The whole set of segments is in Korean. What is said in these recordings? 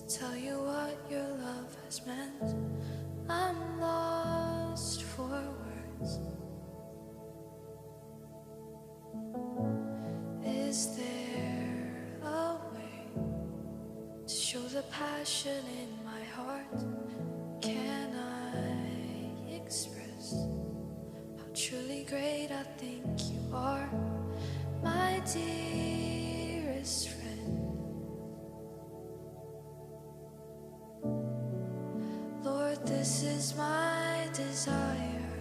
tell you what your love has meant. I'm lost for words. Is there a way to show the passion in my heart? Can I express how truly great I think you are, my dearest friend? Lord, this is my desire,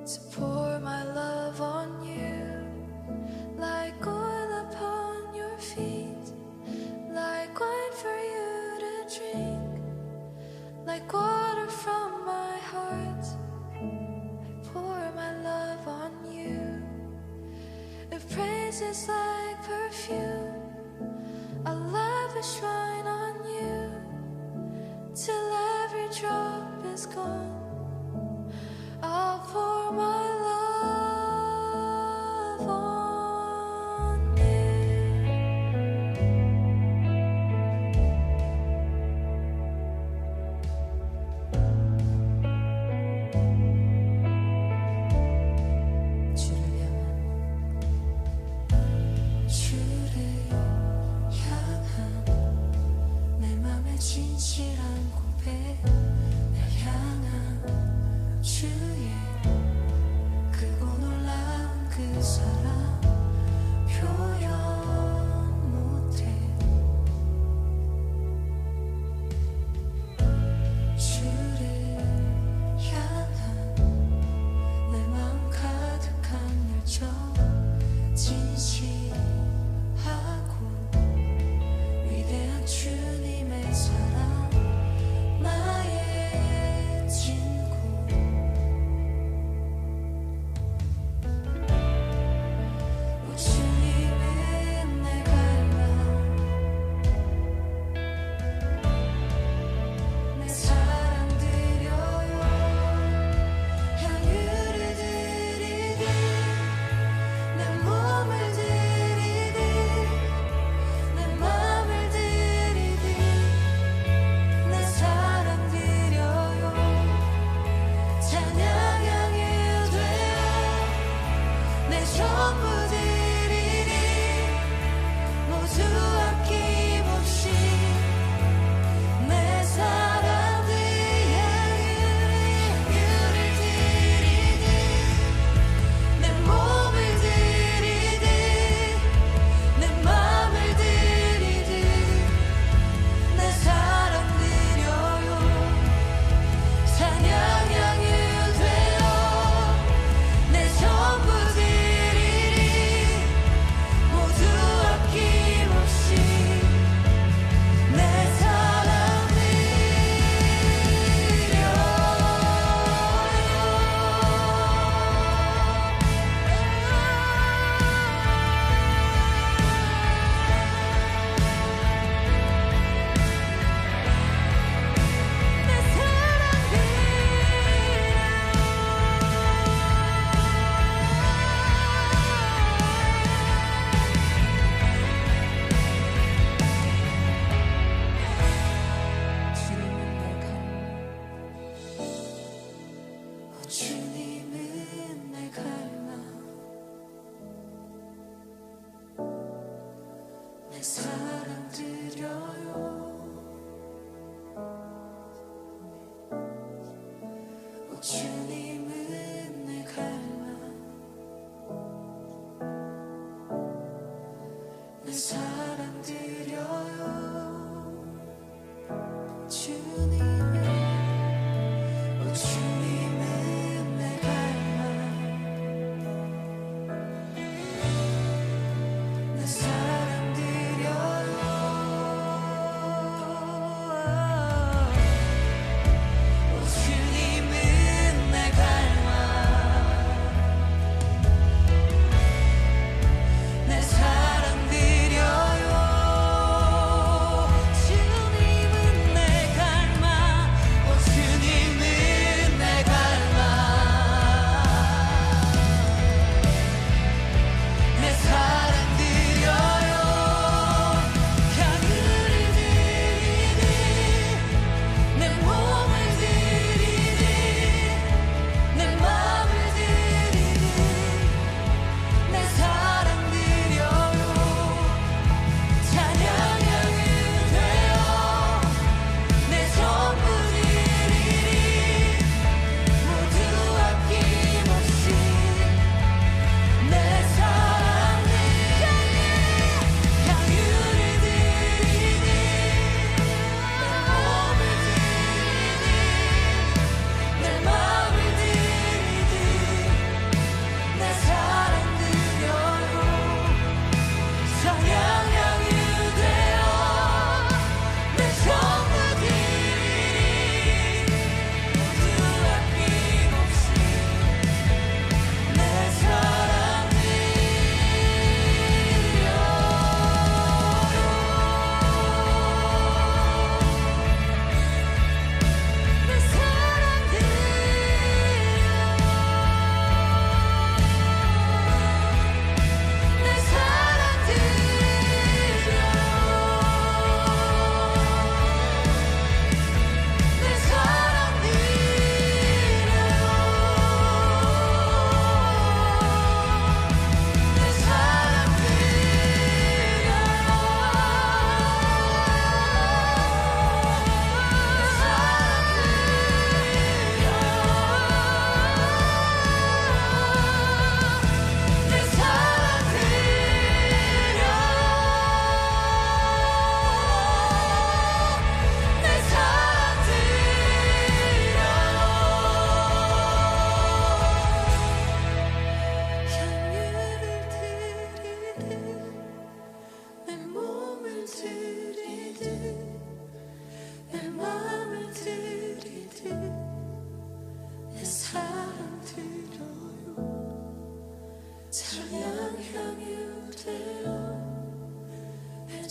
to pour my love on you, like oil upon your feet, like wine for you to drink, like water from my heart. I pour my love on you. If praise is like perfume, I'll lavish mine on you, till every drop is gone. I'll pour my love on you. 주를 향한 내 맘의 진실한 고백, 날 향한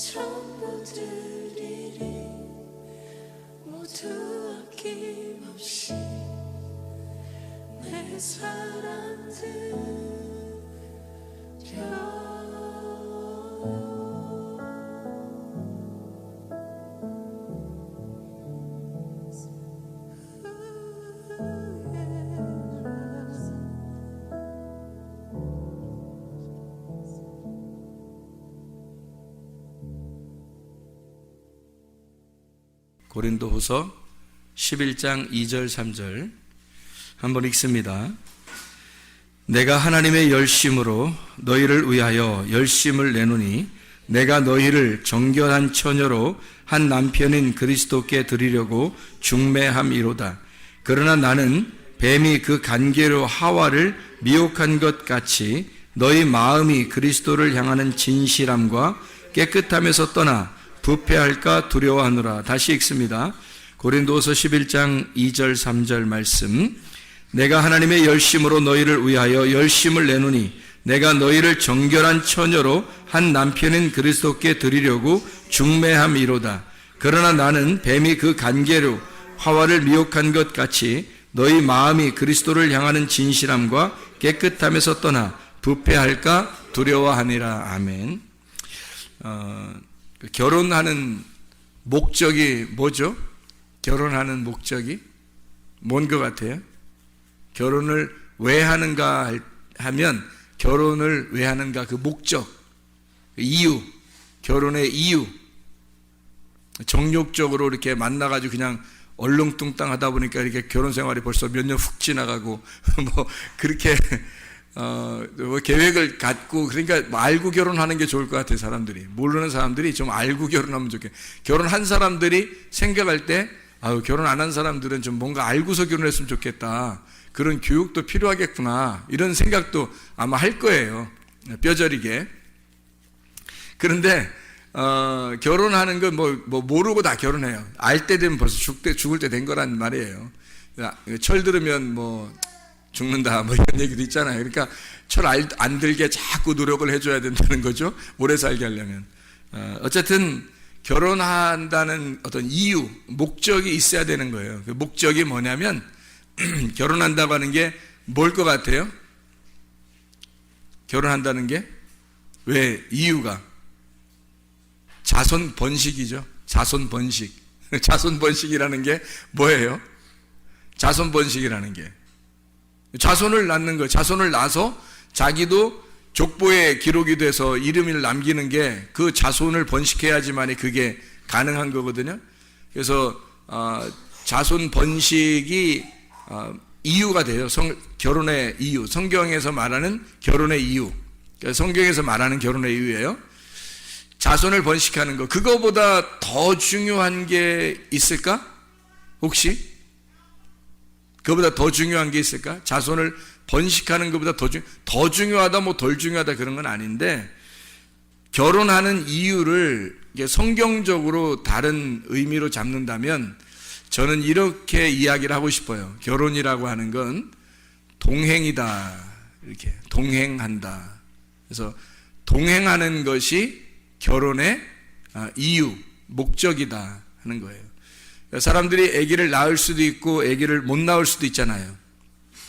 전부 드리리 모두 아낌없이 내 사랑 드려 고린도후서 11장 2절 3절 한번 읽습니다. 내가 하나님의 열심으로 너희를 위하여 열심을 내노니 내가 너희를 정결한 처녀로 한 남편인 그리스도께 드리려고 중매함이로다. 그러나 나는 뱀이 그 간계로 하와를 미혹한 것 같이 너희 마음이 그리스도를 향하는 진실함과 깨끗함에서 떠나 부패할까 두려워하노라. 다시 읽습니다. 고린도서 11장 2절 3절 말씀. 내가 하나님의 열심으로 너희를 위하여 열심을 내노니 내가 너희를 정결한 처녀로 한 남편인 그리스도께 드리려고 중매함이로다. 그러나 나는 뱀이 그 간계로 하와를 미혹한 것 같이 너희 마음이 그리스도를 향하는 진실함과 깨끗함에서 떠나 부패할까 두려워하니라. 아멘. 결혼하는 목적이 뭐죠? 결혼하는 목적이 뭔 것 같아요? 결혼을 왜 하는가 하면 결혼을 왜 하는가 그 목적, 이유, 결혼의 이유. 정욕적으로 이렇게 만나가지고 그냥 얼렁뚱땅 하다 보니까 이렇게 결혼 생활이 벌써 몇 년 훅 지나가고 뭐 그렇게 뭐 계획을 갖고 그러니까 알고 결혼하는 게 좋을 것 같아요. 사람들이 모르는 사람들이 좀 알고 결혼하면 좋겠어요. 결혼한 사람들이 생각할 때 결혼 안 한 사람들은 좀 뭔가 알고서 결혼했으면 좋겠다. 그런 교육도 필요하겠구나. 이런 생각도 아마 할 거예요. 뼈저리게. 그런데 결혼하는 건 뭐 모르고 다 결혼해요. 알 때 되면 벌써 죽을 때 된 거란 말이에요. 철 들으면 뭐 죽는다 뭐 이런 얘기도 있잖아요. 그러니까 철 안 들게 자꾸 노력을 해줘야 된다는 거죠. 오래 살게 하려면. 어쨌든 결혼한다는 어떤 이유, 목적이 있어야 되는 거예요. 그 목적이 뭐냐면 결혼한다고 하는 게 뭘 것 같아요? 결혼한다는 게 왜 이유가 자손 번식이죠. 자손 번식. 자손 번식이라는 게 뭐예요? 자손 번식이라는 게 자손을 낳는 거예요. 자손을 낳아서 자기도 족보에 기록이 돼서 이름을 남기는 게 그 자손을 번식해야지만이 그게 가능한 거거든요. 그래서 자손 번식이 이유가 돼요. 결혼의 이유. 성경에서 말하는 결혼의 이유. 성경에서 말하는 결혼의 이유예요. 자손을 번식하는 거. 그거보다 더 중요한 게 있을까? 혹시? 그거보다 더 중요한 게 있을까? 자손을 번식하는 것보다 더 중요하다, 뭐 덜 중요하다 그런 건 아닌데, 결혼하는 이유를 성경적으로 다른 의미로 잡는다면, 저는 이렇게 이야기를 하고 싶어요. 결혼이라고 하는 건 동행이다. 이렇게 동행한다. 그래서 동행하는 것이 결혼의 이유, 목적이다 하는 거예요. 사람들이 아기를 낳을 수도 있고 아기를 못 낳을 수도 있잖아요.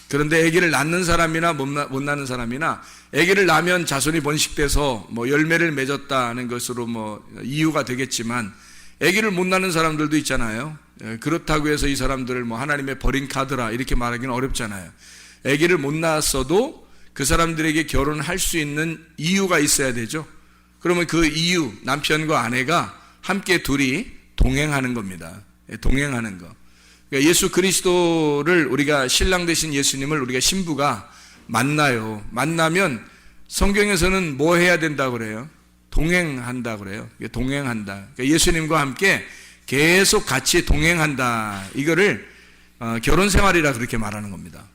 그런데 아기를 낳는 사람이나 못 낳는 사람이나 아기를 낳으면 자손이 번식돼서 뭐 열매를 맺었다는 것으로 뭐 이유가 되겠지만 아기를 못 낳는 사람들도 있잖아요. 그렇다고 해서 이 사람들을 뭐 하나님의 버린 카드라 이렇게 말하기는 어렵잖아요. 아기를 못 낳았어도 그 사람들에게 결혼할 수 있는 이유가 있어야 되죠. 그러면 그 이유, 남편과 아내가 함께 둘이 동행하는 겁니다. 동행하는 거. 그러니까 예수 그리스도를 우리가 신랑 되신 예수님을 우리가 신부가 만나요. 만나면 성경에서는 뭐 해야 된다고 그래요? 동행한다 그래요. 동행한다. 그러니까 예수님과 함께 계속 같이 동행한다. 이거를 결혼 생활이라 그렇게 말하는 겁니다.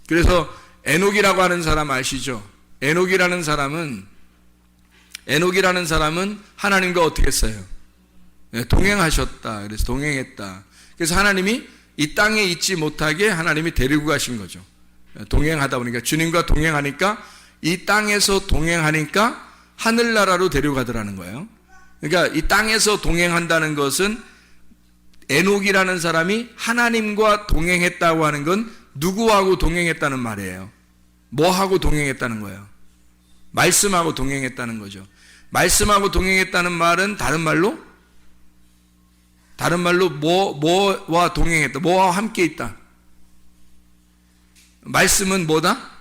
그래서 에녹이라고 하는 사람 아시죠? 에녹이라는 사람은 하나님과 어떻게 했어요? 동행하셨다. 그래서 동행했다. 그래서 하나님이 이 땅에 있지 못하게 하나님이 데리고 가신 거죠. 동행하다 보니까 주님과 동행하니까 이 땅에서 동행하니까 하늘나라로 데려가더라는 거예요. 그러니까 이 땅에서 동행한다는 것은 에녹이라는 사람이 하나님과 동행했다고 하는 건 누구하고 동행했다는 말이에요? 뭐하고 동행했다는 거예요? 말씀하고 동행했다는 거죠. 말씀하고 동행했다는 말은 다른 말로 뭐와 동행했다, 뭐와 함께 있다. 말씀은 뭐다?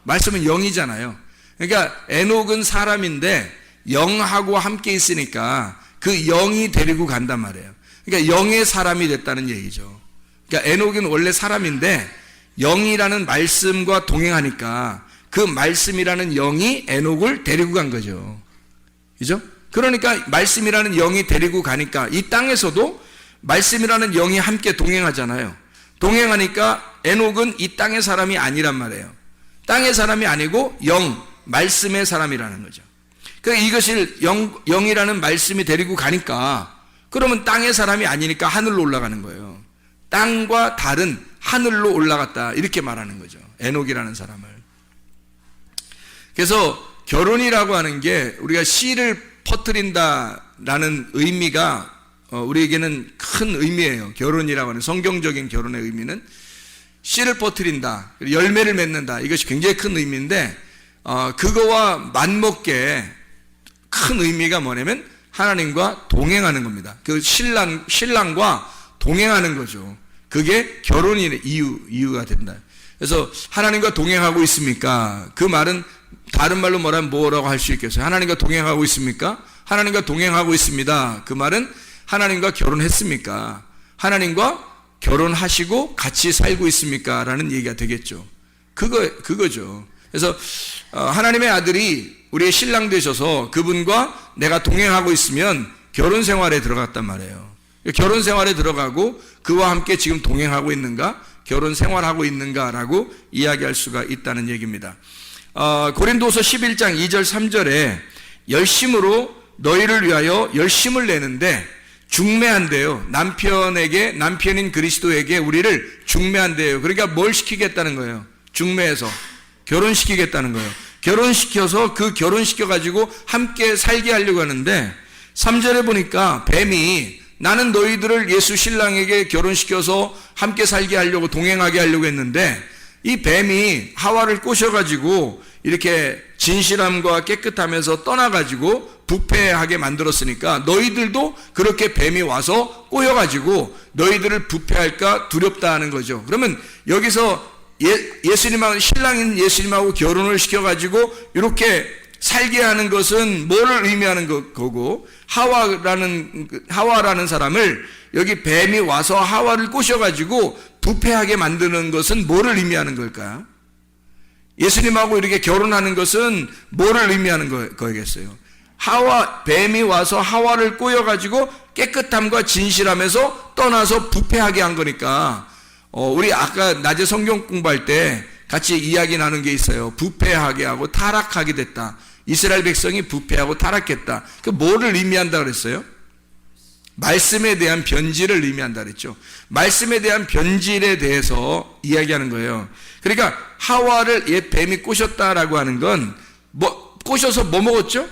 말씀은 영이잖아요. 그러니까 에녹은 사람인데 영하고 함께 있으니까 그 영이 데리고 간단 말이에요. 그러니까 영의 사람이 됐다는 얘기죠. 그러니까 에녹은 원래 사람인데 영이라는 말씀과 동행하니까 그 말씀이라는 영이 에녹을 데리고 간 거죠. 그죠? 그러니까 말씀이라는 영이 데리고 가니까 이 땅에서도 말씀이라는 영이 함께 동행하잖아요. 동행하니까 에녹은 이 땅의 사람이 아니란 말이에요. 땅의 사람이 아니고 말씀의 사람이라는 거죠. 그러니까 이것을 영이라는 말씀이 데리고 가니까 그러면 땅의 사람이 아니니까 하늘로 올라가는 거예요. 땅과 다른 하늘로 올라갔다 이렇게 말하는 거죠. 에녹이라는 사람을. 그래서 결혼이라고 하는 게 우리가 씨를 퍼뜨린다라는 의미가 우리에게는 큰 의미예요. 결혼이라고 하는 성경적인 결혼의 의미는 씨를 퍼뜨린다, 열매를 맺는다, 이것이 굉장히 큰 의미인데 그거와 맞먹게 큰 의미가 뭐냐면 하나님과 동행하는 겁니다. 그 신랑과 동행하는 거죠. 그게 결혼의 이유가 된다. 그래서 하나님과 동행하고 있습니까? 그 말은 다른 말로 뭐라고 할 수 있겠어요? 하나님과 동행하고 있습니까? 하나님과 동행하고 있습니다. 그 말은 하나님과 결혼했습니까? 하나님과 결혼하시고 같이 살고 있습니까? 라는 얘기가 되겠죠. 그거죠. 그래서 하나님의 아들이 우리의 신랑 되셔서 그분과 내가 동행하고 있으면 결혼 생활에 들어갔단 말이에요. 결혼 생활에 들어가고 그와 함께 지금 동행하고 있는가? 결혼 생활하고 있는가라고 이야기할 수가 있다는 얘기입니다. 고린도서 11장 2절 3절에 열심으로 너희를 위하여 열심을 내는데 중매한대요. 남편인 그리스도에게 우리를 중매한대요. 그러니까 뭘 시키겠다는 거예요? 중매해서 결혼시키겠다는 거예요. 결혼시켜서 그 결혼시켜가지고 함께 살게 하려고 하는데 3절에 보니까 뱀이 나는 너희들을 예수 신랑에게 결혼시켜서 함께 살게 하려고 동행하게 하려고 했는데 이 뱀이 하와를 꼬셔가지고 이렇게 진실함과 깨끗함에서 떠나가지고 부패하게 만들었으니까 너희들도 그렇게 뱀이 와서 꼬여가지고 너희들을 부패할까 두렵다 하는 거죠. 그러면 여기서 예수님하고 신랑인 예수님하고 결혼을 시켜가지고 이렇게 살게 하는 것은 뭐를 의미하는 거고 하와라는 사람을 여기 뱀이 와서 하와를 꼬셔가지고 부패하게 만드는 것은 뭐를 의미하는 걸까요? 예수님하고 이렇게 결혼하는 것은 뭐를 의미하는 거겠어요? 뱀이 와서 하와를 꼬여가지고 깨끗함과 진실함에서 떠나서 부패하게 한 거니까 우리 아까 낮에 성경 공부할 때 같이 이야기 나눈 게 있어요. 부패하게 하고 타락하게 됐다. 이스라엘 백성이 부패하고 타락했다. 그 뭐를 의미한다 그랬어요? 말씀에 대한 변질을 의미한다 그랬죠. 말씀에 대한 변질에 대해서 이야기하는 거예요. 그러니까 하와를 뱀이 꼬셨다라고 하는 건 꼬셔서 뭐 먹었죠?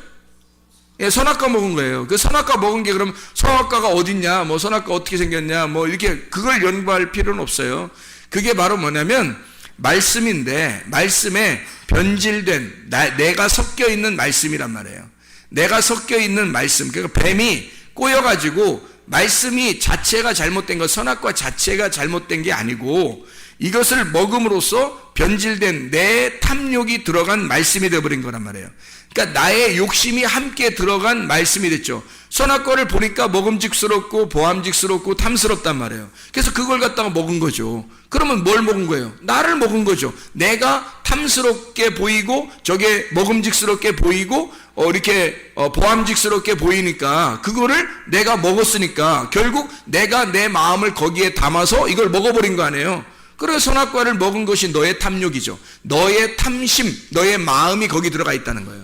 선악과 먹은 거예요. 그 선악과 먹은 게 그럼 선악과가 어딨냐, 선악과 어떻게 생겼냐, 이렇게 그걸 연구할 필요는 없어요. 그게 바로 뭐냐면 말씀인데 말씀에 변질된 내가 섞여 있는 말씀이란 말이에요. 내가 섞여 있는 말씀. 그러니까 뱀이 꼬여가지고 말씀이 자체가 잘못된 것, 선악과 자체가 잘못된 게 아니고 이것을 먹음으로써 변질된 내 탐욕이 들어간 말씀이 되어버린 거란 말이에요. 그러니까 나의 욕심이 함께 들어간 말씀이 됐죠. 선악과를 보니까 먹음직스럽고 보암직스럽고 탐스럽단 말이에요. 그래서 그걸 갖다가 먹은 거죠. 그러면 뭘 먹은 거예요? 나를 먹은 거죠. 내가 탐스럽게 보이고 저게 먹음직스럽게 보이고 이렇게 보암직스럽게 보이니까 그거를 내가 먹었으니까 결국 내가 내 마음을 거기에 담아서 이걸 먹어버린 거 아니에요. 그래서 선악과를 먹은 것이 너의 탐욕이죠. 너의 탐심, 너의 마음이 거기 들어가 있다는 거예요.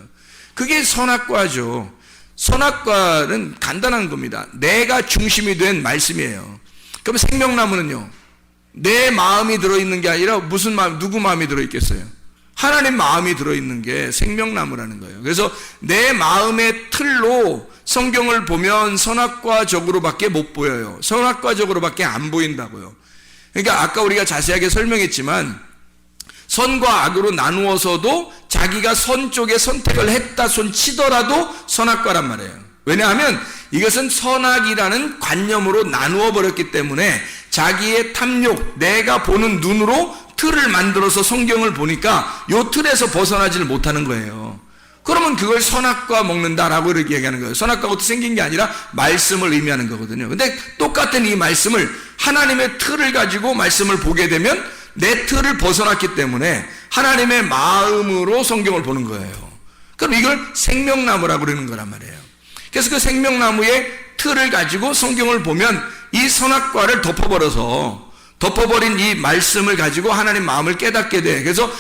그게 선악과죠. 선악과는 간단한 겁니다. 내가 중심이 된 말씀이에요. 그럼 생명나무는요, 내 마음이 들어있는 게 아니라 무슨 마음, 누구 마음이 들어있겠어요? 하나님 마음이 들어있는 게 생명나무라는 거예요. 그래서 내 마음의 틀로 성경을 보면 선악과 적으로밖에 못 보여요. 선악과 적으로밖에 안 보인다고요. 그러니까 아까 우리가 자세하게 설명했지만 선과 악으로 나누어서도 자기가 선 쪽에 선택을 했다 손 치더라도 선악과란 말이에요. 왜냐하면 이것은 선악이라는 관념으로 나누어 버렸기 때문에 자기의 탐욕, 내가 보는 눈으로 틀을 만들어서 성경을 보니까 이 틀에서 벗어나지를 못하는 거예요. 그러면 그걸 선악과 먹는다라고 이렇게 얘기하는 거예요. 선악과가 어떻게 생긴 게 아니라 말씀을 의미하는 거거든요. 근데 똑같은 이 말씀을 하나님의 틀을 가지고 말씀을 보게 되면 내 틀을 벗어났기 때문에 하나님의 마음으로 성경을 보는 거예요. 그럼 이걸 생명나무라고 그러는 거란 말이에요. 그래서 그 생명나무의 틀을 가지고 성경을 보면 이 선악과를 덮어버린 이 말씀을 가지고 하나님 마음을 깨닫게 돼. 그래서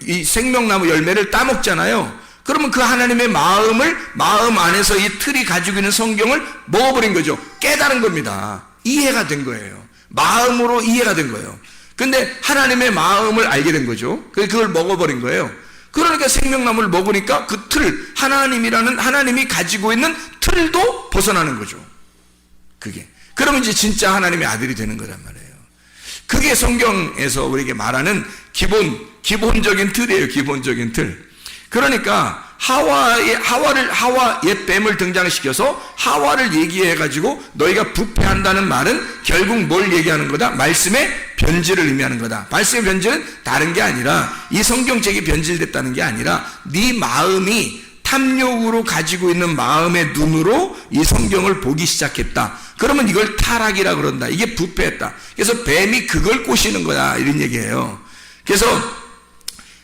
이 생명나무 열매를 따먹잖아요. 그러면 그 하나님의 마음 안에서 이 틀이 가지고 있는 성경을 먹어버린 거죠. 깨달은 겁니다. 이해가 된 거예요. 마음으로 이해가 된 거예요. 근데 하나님의 마음을 알게 된 거죠. 그걸 먹어버린 거예요. 그러니까 생명나무를 먹으니까 그 틀, 하나님이 가지고 있는 틀도 벗어나는 거죠. 그러면 이제 진짜 하나님의 아들이 되는 거란 말이에요. 그게 성경에서 우리에게 말하는 기본적인 틀이에요. 기본적인 틀. 그러니까 하와의 뱀을 등장시켜서 하와를 얘기해가지고 너희가 부패한다는 말은 결국 뭘 얘기하는 거다? 말씀의 변질을 의미하는 거다. 말씀의 변질은 다른 게 아니라 이 성경책이 변질됐다는 게 아니라 네 마음이 탐욕으로 가지고 있는 마음의 눈으로 이 성경을 보기 시작했다. 그러면 이걸 타락이라 그런다. 이게 부패했다. 그래서 뱀이 그걸 꼬시는 거다. 이런 얘기예요. 그래서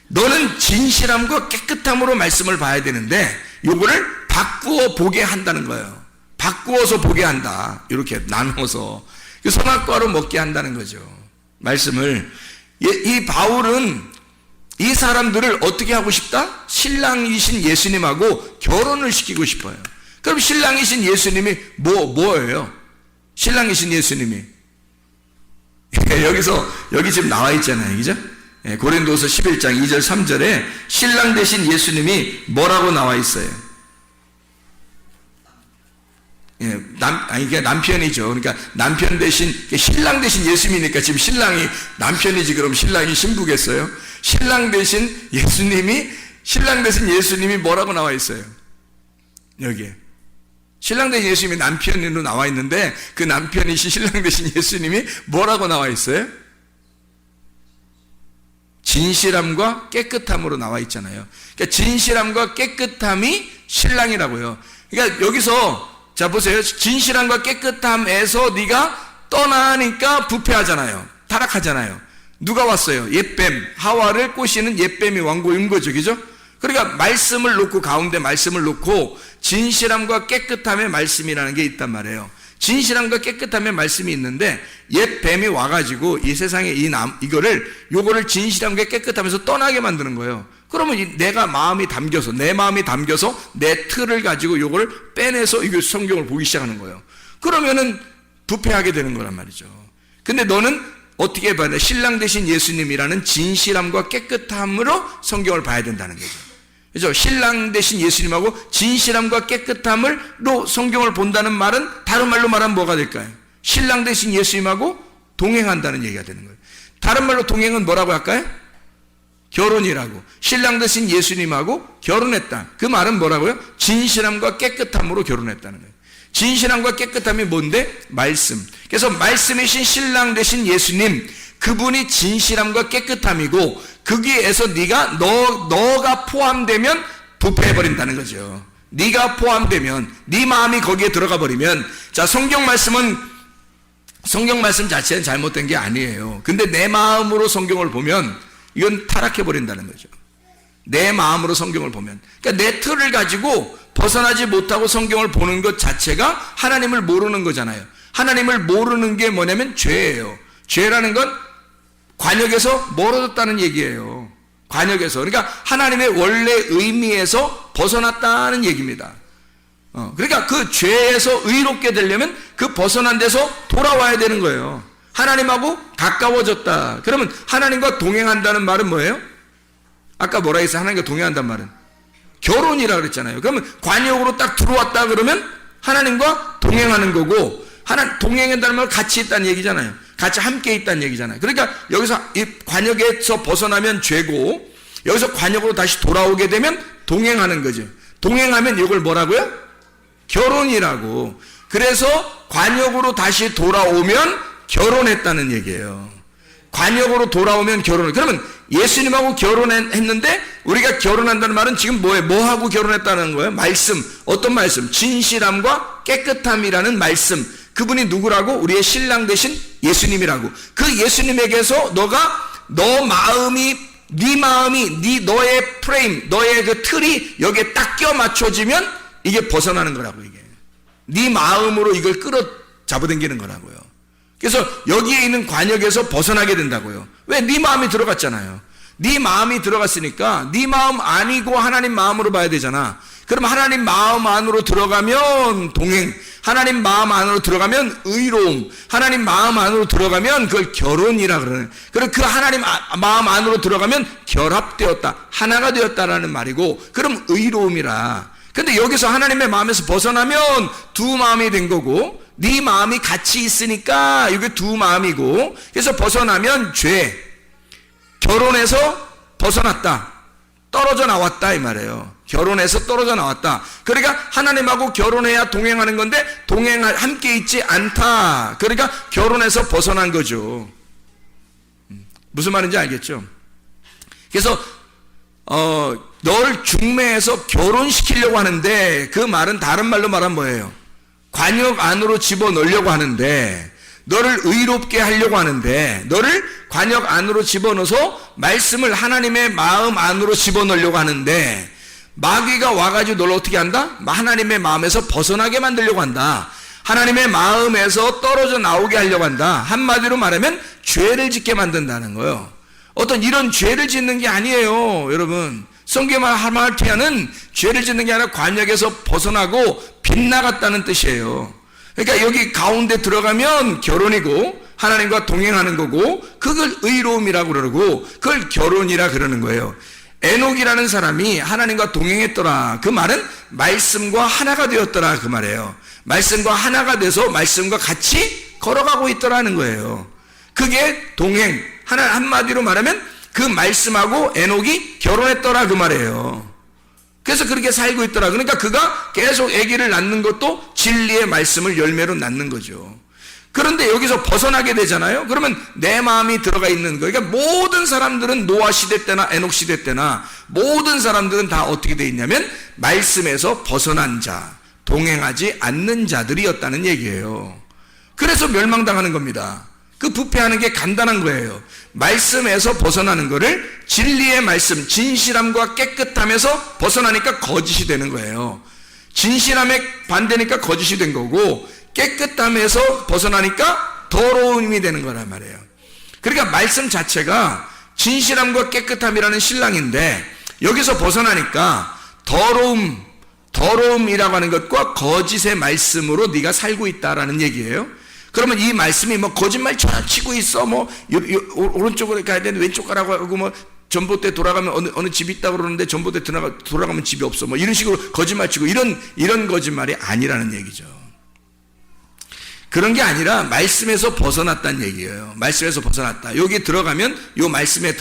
너는 진실함과 깨끗함으로 말씀을 봐야 되는데 요거를 바꾸어 보게 한다는 거예요. 바꾸어서 보게 한다. 이렇게 나눠서 선악과로 먹게 한다는 거죠. 말씀을. 이 바울은 이 사람들을 어떻게 하고 싶다? 신랑이신 예수님하고 결혼을 시키고 싶어요. 그럼 신랑이신 예수님이 뭐예요? 신랑이신 예수님이 여기 지금 나와 있잖아요. 그죠? 고린도서 11장 2절 3절에 신랑 되신 예수님이 뭐라고 나와 있어요? 이게 남편이죠. 그러니까 남편 대신 신랑 대신 예수님이니까 지금 신랑이 남편이지 그럼 신랑이 신부겠어요? 신랑 대신 예수님이 뭐라고 나와 있어요? 여기에 신랑 대신 예수님이 남편으로 나와 있는데 그 남편이신 신랑 대신 예수님이 뭐라고 나와 있어요? 진실함과 깨끗함으로 나와 있잖아요. 그러니까 진실함과 깨끗함이 신랑이라고요. 그러니까 여기서 자 보세요. 진실함과 깨끗함에서 네가 떠나니까 부패하잖아요. 타락하잖아요. 누가 왔어요? 옛뱀, 하와를 꼬시는 옛뱀이 왕고에 온 거죠. 그죠? 그러니까 말씀을 놓고 가운데 말씀을 놓고 진실함과 깨끗함의 말씀이라는 게 있단 말이에요. 진실함과 깨끗함의 말씀이 있는데 옛 뱀이 와가지고 이 세상에 요거를 진실함과 깨끗함에서 떠나게 만드는 거예요. 그러면 내 마음이 담겨서 내 틀을 가지고 요걸 빼내서 이거 성경을 보기 시작하는 거예요. 그러면은 부패하게 되는 거란 말이죠. 근데 너는 어떻게 봐야 돼? 신랑 되신 예수님이라는 진실함과 깨끗함으로 성경을 봐야 된다는 거죠. 그죠? 신랑 되신 예수님하고 진실함과 깨끗함으로 성경을 본다는 말은 다른 말로 말하면 뭐가 될까요? 신랑 되신 예수님하고 동행한다는 얘기가 되는 거예요. 다른 말로 동행은 뭐라고 할까요? 결혼이라고. 신랑 되신 예수님하고 결혼했다. 그 말은 뭐라고요? 진실함과 깨끗함으로 결혼했다는 거예요. 진실함과 깨끗함이 뭔데? 말씀. 그래서 말씀이신 신랑 되신 예수님, 그분이 진실함과 깨끗함이고 거기에서 너가 포함되면 부패해버린다는 거죠. 네가 포함되면 네 마음이 거기에 들어가 버리면 자 성경 말씀 자체는 잘못된 게 아니에요. 근데 내 마음으로 성경을 보면 이건 타락해버린다는 거죠. 내 마음으로 성경을 보면 그러니까 내 틀을 가지고 벗어나지 못하고 성경을 보는 것 자체가 하나님을 모르는 거잖아요. 하나님을 모르는 게 뭐냐면 죄예요. 죄라는 건 관역에서 멀어졌다는 얘기예요. 관역에서. 그러니까 하나님의 원래 의미에서 벗어났다는 얘기입니다. 그러니까 그 죄에서 의롭게 되려면 그 벗어난 데서 돌아와야 되는 거예요. 하나님하고 가까워졌다. 그러면 하나님과 동행한다는 말은 뭐예요? 아까 뭐라 했어요? 하나님과 동행한단 말은 결혼이라 그랬잖아요. 그러면 관역으로 딱 들어왔다 그러면 하나님과 동행하는 거고, 동행한다는 말은 같이 있다는 얘기잖아요. 같이 함께 있다는 얘기잖아요. 그러니까 여기서 이 관역에서 벗어나면 죄고, 여기서 관역으로 다시 돌아오게 되면 동행하는 거죠. 동행하면 이걸 뭐라고요? 결혼이라고. 그래서 관역으로 다시 돌아오면 결혼했다는 얘기예요. 관역으로 돌아오면 결혼. 그러면 예수님하고 결혼했는데 우리가 결혼한다는 말은 지금 뭐예요? 뭐하고 결혼했다는 거예요? 말씀. 어떤 말씀? 진실함과 깨끗함이라는 말씀. 그분이 누구라고? 우리의 신랑 되신 예수님이라고. 그 예수님에게서 너 마음이, 너의 프레임, 너의 그 틀이 여기에 딱 껴 맞춰지면 이게 벗어나는 거라고, 이게. 네 마음으로 이걸 잡아당기는 거라고요. 그래서 여기에 있는 관역에서 벗어나게 된다고요. 왜? 네 마음이 들어갔잖아요. 네 마음이 들어갔으니까 네 마음 아니고 하나님 마음으로 봐야 되잖아. 그럼 하나님 마음 안으로 들어가면 동행, 하나님 마음 안으로 들어가면 의로움, 하나님 마음 안으로 들어가면 그걸 결혼이라 그러는. 그리고 그 하나님 마음 안으로 들어가면 결합되었다, 하나가 되었다라는 말이고, 그럼 의로움이라. 근데 여기서 하나님의 마음에서 벗어나면 두 마음이 된 거고, 네 마음이 같이 있으니까 이게 두 마음이고, 그래서 벗어나면 죄, 결혼해서 벗어났다, 떨어져 나왔다 이 말이에요. 결혼해서 떨어져 나왔다. 그러니까 하나님하고 결혼해야 동행하는 건데 함께 있지 않다. 그러니까 결혼해서 벗어난 거죠. 무슨 말인지 알겠죠? 그래서 널 중매해서 결혼시키려고 하는데, 그 말은 다른 말로 말하면 뭐예요? 관역 안으로 집어넣으려고 하는데, 너를 의롭게 하려고 하는데, 너를 관역 안으로 집어넣어서 말씀을 하나님의 마음 안으로 집어넣으려고 하는데, 마귀가 와가지고 널 어떻게 한다? 하나님의 마음에서 벗어나게 만들려고 한다. 하나님의 마음에서 떨어져 나오게 하려고 한다. 한마디로 말하면 죄를 짓게 만든다는 거예요. 어떤 이런 죄를 짓는 게 아니에요, 여러분. 성경의 하마르티아는 죄를 짓는 게 아니라 관역에서 벗어나고 빗나갔다는 뜻이에요. 그러니까 여기 가운데 들어가면 결혼이고 하나님과 동행하는 거고, 그걸 의로움이라고 그러고 그걸 결혼이라 그러는 거예요. 에녹이라는 사람이 하나님과 동행했더라. 그 말은 말씀과 하나가 되었더라 그 말이에요. 말씀과 하나가 돼서 말씀과 같이 걸어가고 있더라는 거예요. 그게 동행. 한마디로 말하면 그 말씀하고 에녹이 결혼했더라 그 말이에요. 그래서 그렇게 살고 있더라. 그러니까 그가 계속 아기를 낳는 것도 진리의 말씀을 열매로 낳는 거죠. 그런데 여기서 벗어나게 되잖아요. 그러면 내 마음이 들어가 있는 거예요. 그러니까 모든 사람들은 노아 시대 때나 에녹 시대 때나 모든 사람들은 다 어떻게 돼 있냐면 말씀에서 벗어난 자, 동행하지 않는 자들이었다는 얘기예요. 그래서 멸망당하는 겁니다. 그 부패하는 게 간단한 거예요. 말씀에서 벗어나는 거를 진리의 말씀, 진실함과 깨끗함에서 벗어나니까 거짓이 되는 거예요. 진실함에 반대니까 거짓이 된 거고, 깨끗함에서 벗어나니까 더러움이 되는 거란 말이에요. 그러니까 말씀 자체가 진실함과 깨끗함이라는 신랑인데, 여기서 벗어나니까 더러움이라고 하는 것과 거짓의 말씀으로 네가 살고 있다라는 얘기예요. 그러면 이 말씀이 뭐 거짓말 치고 있어, 뭐 오른쪽으로 가야 되는데 왼쪽 가라고 하고, 뭐 전봇대 돌아가면 어느 집이 있다고 그러는데 전봇대 돌아가면 집이 없어, 뭐 이런 식으로 거짓말 치고, 이런 거짓말이 아니라는 얘기죠. 그런 게 아니라 말씀에서 벗어났다는 얘기예요. 말씀에서 벗어났다. 여기 들어가면, 요 말씀에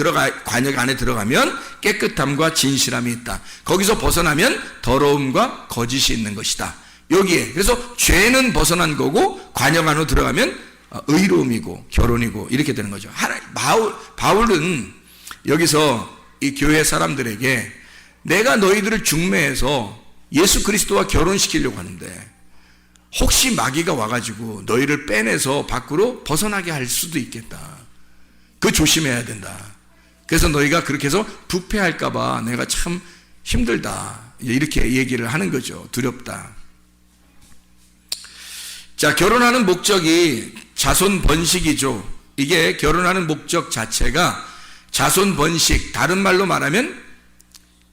관역 안에 들어가면 깨끗함과 진실함이 있다. 거기서 벗어나면 더러움과 거짓이 있는 것이다. 여기에. 그래서 죄는 벗어난 거고, 관역 안으로 들어가면 의로움이고 결혼이고 이렇게 되는 거죠. 바울은 여기서 이 교회 사람들에게 내가 너희들을 중매해서 예수 그리스도와 결혼시키려고 하는데, 혹시 마귀가 와가지고 너희를 빼내서 밖으로 벗어나게 할 수도 있겠다. 그거 조심해야 된다. 그래서 너희가 그렇게 해서 부패할까봐 내가 참 힘들다. 이렇게 얘기를 하는 거죠. 두렵다. 자, 결혼하는 목적이 자손 번식이죠. 이게 결혼하는 목적 자체가 자손 번식, 다른 말로 말하면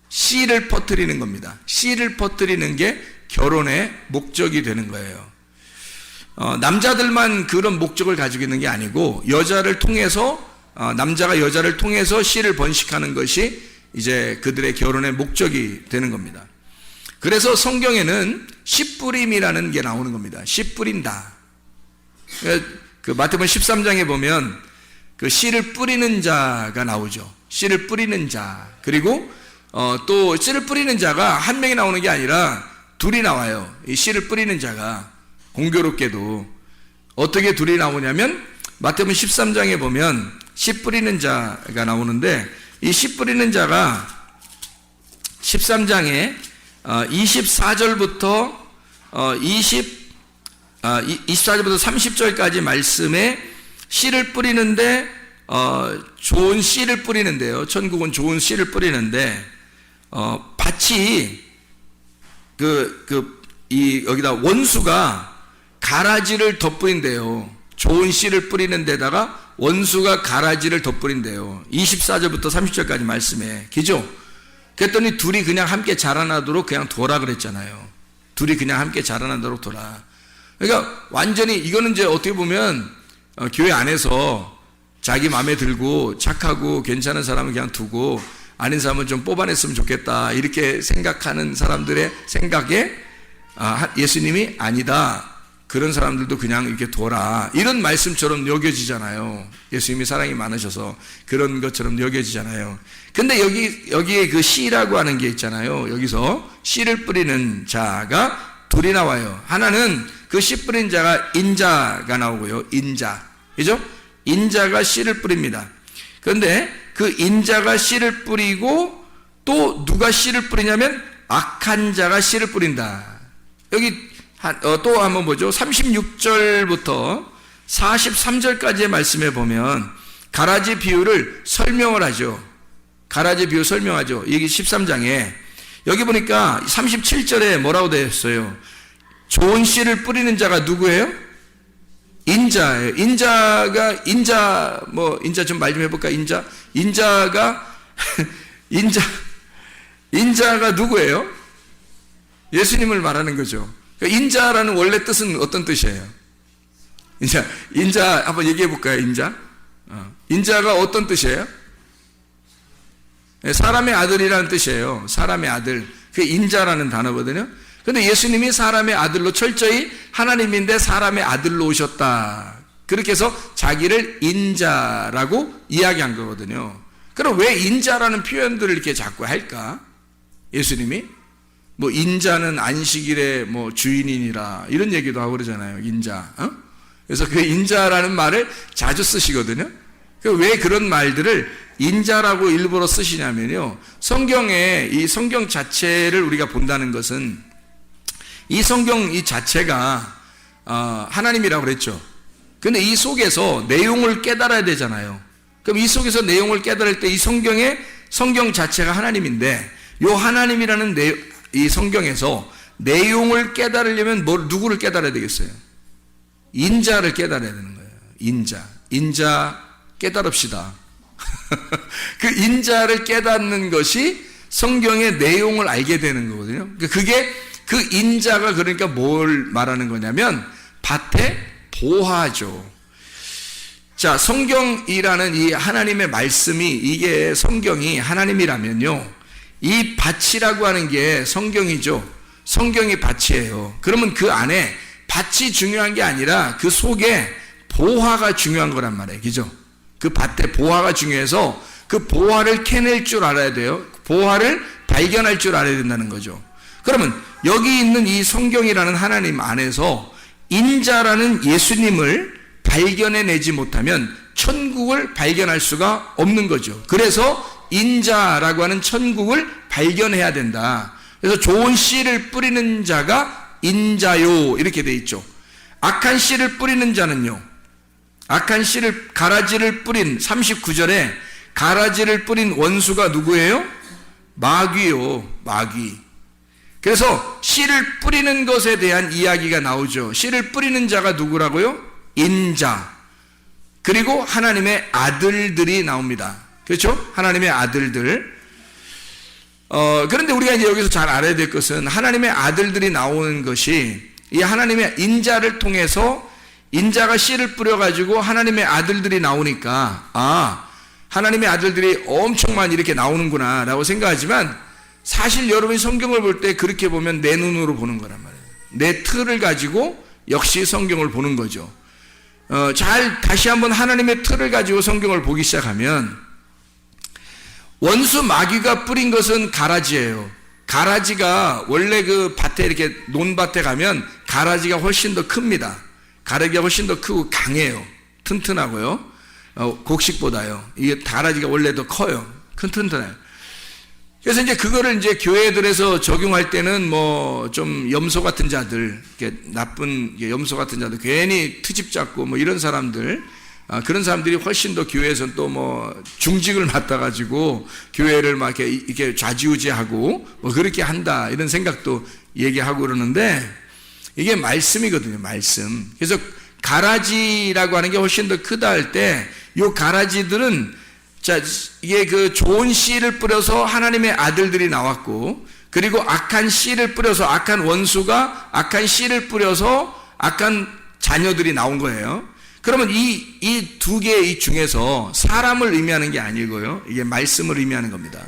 씨를 퍼뜨리는 겁니다. 씨를 퍼뜨리는 게 결혼의 목적이 되는 거예요. 남자들만 그런 목적을 가지고 있는 게 아니고, 여자를 통해서 남자가 여자를 통해서 씨를 번식하는 것이 이제 그들의 결혼의 목적이 되는 겁니다. 그래서 성경에는 씨 뿌림이라는 게 나오는 겁니다. 씨 뿌린다. 그 마태복음 13장에 보면 그 씨를 뿌리는 자가 나오죠. 씨를 뿌리는 자. 그리고 또 씨를 뿌리는 자가 한 명이 나오는 게 아니라 둘이 나와요. 이 씨를 뿌리는 자가 공교롭게도 어떻게 둘이 나오냐면 마태복음 13장에 보면 씨 뿌리는 자가 나오는데 이 씨 뿌리는 자가 13장에 24절부터 24절부터 30절까지 말씀에 씨를 뿌리는데 좋은 씨를 뿌리는데요. 천국은 좋은 씨를 뿌리는데 밭이 여기다 원수가 가라지를 덧뿌린대요. 좋은 씨를 뿌리는 데다가 원수가 가라지를 덧뿌린대요. 24절부터 30절까지 말씀에. 그죠? 그랬더니 둘이 그냥 함께 자라나도록 그냥 둬라 그랬잖아요. 둘이 그냥 함께 자라나도록 둬라. 그러니까 완전히 이거는 이제 어떻게 보면 교회 안에서 자기 마음에 들고 착하고 괜찮은 사람은 그냥 두고 아닌 사람은 좀 뽑아냈으면 좋겠다 이렇게 생각하는 사람들의 생각에 예수님이 아니다. 그런 사람들도 그냥 이렇게 둬라. 이런 말씀처럼 여겨지잖아요. 예수님이 사랑이 많으셔서 그런 것처럼 여겨지잖아요. 근데 여기에 그 씨라고 하는 게 있잖아요. 여기서 씨를 뿌리는 자가 둘이 나와요. 하나는 그 씨 뿌린 자가 인자가 나오고요. 인자. 그죠? 인자가 씨를 뿌립니다. 그런데 그 인자가 씨를 뿌리고 또 누가 씨를 뿌리냐면 악한 자가 씨를 뿌린다. 여기 또 한번 보죠. 36절부터 43절까지의 말씀에 보면 가라지 비유를 설명을 하죠. 가라지 비유 설명하죠. 여기 13장에 여기 보니까 37절에 뭐라고 되어 있어요? 좋은 씨를 뿌리는 자가 누구예요? 인자예요. 인자 좀 말 좀 해볼까? 인자가 누구예요? 예수님을 말하는 거죠. 인자라는 원래 뜻은 어떤 뜻이에요? 인자 한번 얘기해 볼까요? 인자가 어떤 뜻이에요? 사람의 아들이라는 뜻이에요. 사람의 아들. 그게 인자라는 단어거든요. 근데 예수님이 사람의 아들로 철저히 하나님인데 사람의 아들로 오셨다. 그렇게 해서 자기를 인자라고 이야기한 거거든요. 그럼 왜 인자라는 표현들을 이렇게 자꾸 할까? 예수님이? 뭐 인자는 안식일의 뭐 주인이니라 이런 얘기도 하고 그러잖아요. 인자. 그래서 그 인자라는 말을 자주 쓰시거든요. 왜 그런 말들을 인자라고 일부러 쓰시냐면요. 성경에 이 성경 자체를 우리가 본다는 것은 이 성경 이 자체가 하나님이라고 그랬죠. 근데 이 속에서 내용을 깨달아야 되잖아요. 그럼 이 속에서 내용을 깨달을 때 이 성경 자체가 하나님인데 요 하나님이라는 이 성경에서 내용을 깨달으려면 누구를 깨달아야 되겠어요? 인자를 깨달아야 되는 거예요. 인자 깨달읍시다. 그 인자를 깨닫는 것이 성경의 내용을 알게 되는 거거든요. 그게 그 인자가 그러니까 뭘 말하는 거냐면 밭의 보화죠. 자, 성경이라는 이 하나님의 말씀이 이게 성경이 하나님이라면요. 이 밭이라고 하는 게 성경이죠. 성경이 밭이에요. 그러면 그 안에 밭이 중요한 게 아니라 그 속에 보화가 중요한 거란 말이에요. 그죠? 그 밭에 보화가 중요해서 그 보화를 캐낼 줄 알아야 돼요. 보화를 발견할 줄 알아야 된다는 거죠. 그러면 여기 있는 이 성경이라는 하나님 안에서 인자라는 예수님을 발견해내지 못하면 천국을 발견할 수가 없는 거죠. 그래서 인자라고 하는 천국을 발견해야 된다. 그래서 좋은 씨를 뿌리는 자가 인자요 이렇게 돼 있죠. 악한 씨를 뿌리는 자는요. 악한 씨를 가라지를 뿌린 39절에 가라지를 뿌린 원수가 누구예요? 마귀요. 마귀. 그래서 씨를 뿌리는 것에 대한 이야기가 나오죠. 씨를 뿌리는 자가 누구라고요? 인자. 그리고 하나님의 아들들이 나옵니다. 그렇죠? 하나님의 아들들. 그런데 우리가 이제 여기서 잘 알아야 될 것은 하나님의 아들들이 나오는 것이 이 하나님의 인자를 통해서 인자가 씨를 뿌려가지고 하나님의 아들들이 나오니까 하나님의 아들들이 엄청 많이 이렇게 나오는구나 라고 생각하지만 사실 여러분이 성경을 볼 때 그렇게 보면 내 눈으로 보는 거란 말이에요. 내 틀을 가지고 역시 성경을 보는 거죠. 잘 다시 한번 하나님의 틀을 가지고 성경을 보기 시작하면 원수 마귀가 뿌린 것은 가라지예요. 가라지가 원래 그 밭에 이렇게 논밭에 가면 가라지가 훨씬 더 큽니다. 가라지가 훨씬 더 크고 강해요. 튼튼하고요. 곡식보다요. 이게 가라지가 원래 더 커요. 튼튼해요. 그래서 이제 그거를 이제 교회들에서 적용할 때는 뭐 좀 염소 같은 자들, 이렇게 나쁜 염소 같은 자들, 괜히 트집 잡고 뭐 이런 사람들, 그런 사람들이 훨씬 더 교회에서는 또 뭐 중직을 맡아가지고 교회를 막 이렇게 좌지우지하고 뭐 그렇게 한다 이런 생각도 얘기하고 그러는데 이게 말씀이거든요, 말씀. 그래서 가라지라고 하는 게 훨씬 더 크다 할 때 이 가라지들은 자, 이게 그 좋은 씨를 뿌려서 하나님의 아들들이 나왔고, 그리고 악한 씨를 뿌려서 악한 원수가 악한 씨를 뿌려서 악한 자녀들이 나온 거예요. 그러면 이 두 개 중에서 사람을 의미하는 게 아니고요. 이게 말씀을 의미하는 겁니다.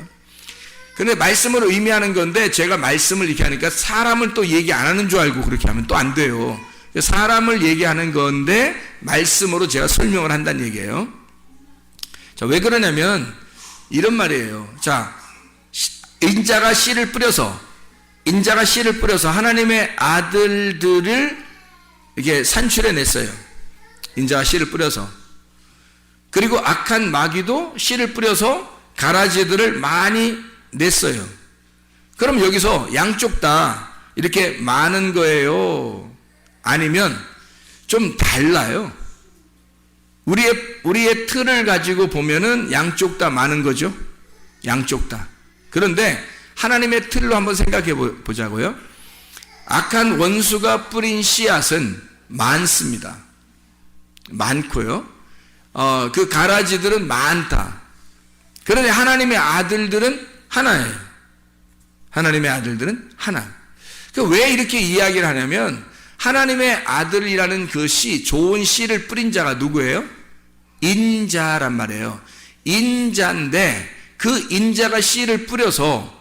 근데 말씀을 의미하는 건데 제가 말씀을 이렇게 하니까 사람을 또 얘기 안 하는 줄 알고 그렇게 하면 또 안 돼요. 사람을 얘기하는 건데 말씀으로 제가 설명을 한다는 얘기예요. 자, 왜 그러냐면 이런 말이에요. 자, 인자가 씨를 뿌려서 하나님의 아들들을 이렇게 산출해 냈어요. 인자가 씨를 뿌려서. 그리고 악한 마귀도 씨를 뿌려서 가라지들을 많이 냈어요. 그럼 여기서 양쪽 다 이렇게 많은 거예요? 아니면 좀 달라요? 우리의 틀을 가지고 보면은 양쪽 다 많은 거죠. 양쪽 다. 그런데 하나님의 틀로 한번 생각해 보자고요. 악한 원수가 뿌린 씨앗은 많습니다. 많고요. 그 가라지들은 많다. 그런데 하나님의 아들들은 하나예요. 하나님의 아들들은 하나. 왜 이렇게 이야기를 하냐면 하나님의 아들이라는 그 씨, 좋은 씨를 뿌린 자가 누구예요? 인자란 말이에요. 인자인데 그 인자가 씨를 뿌려서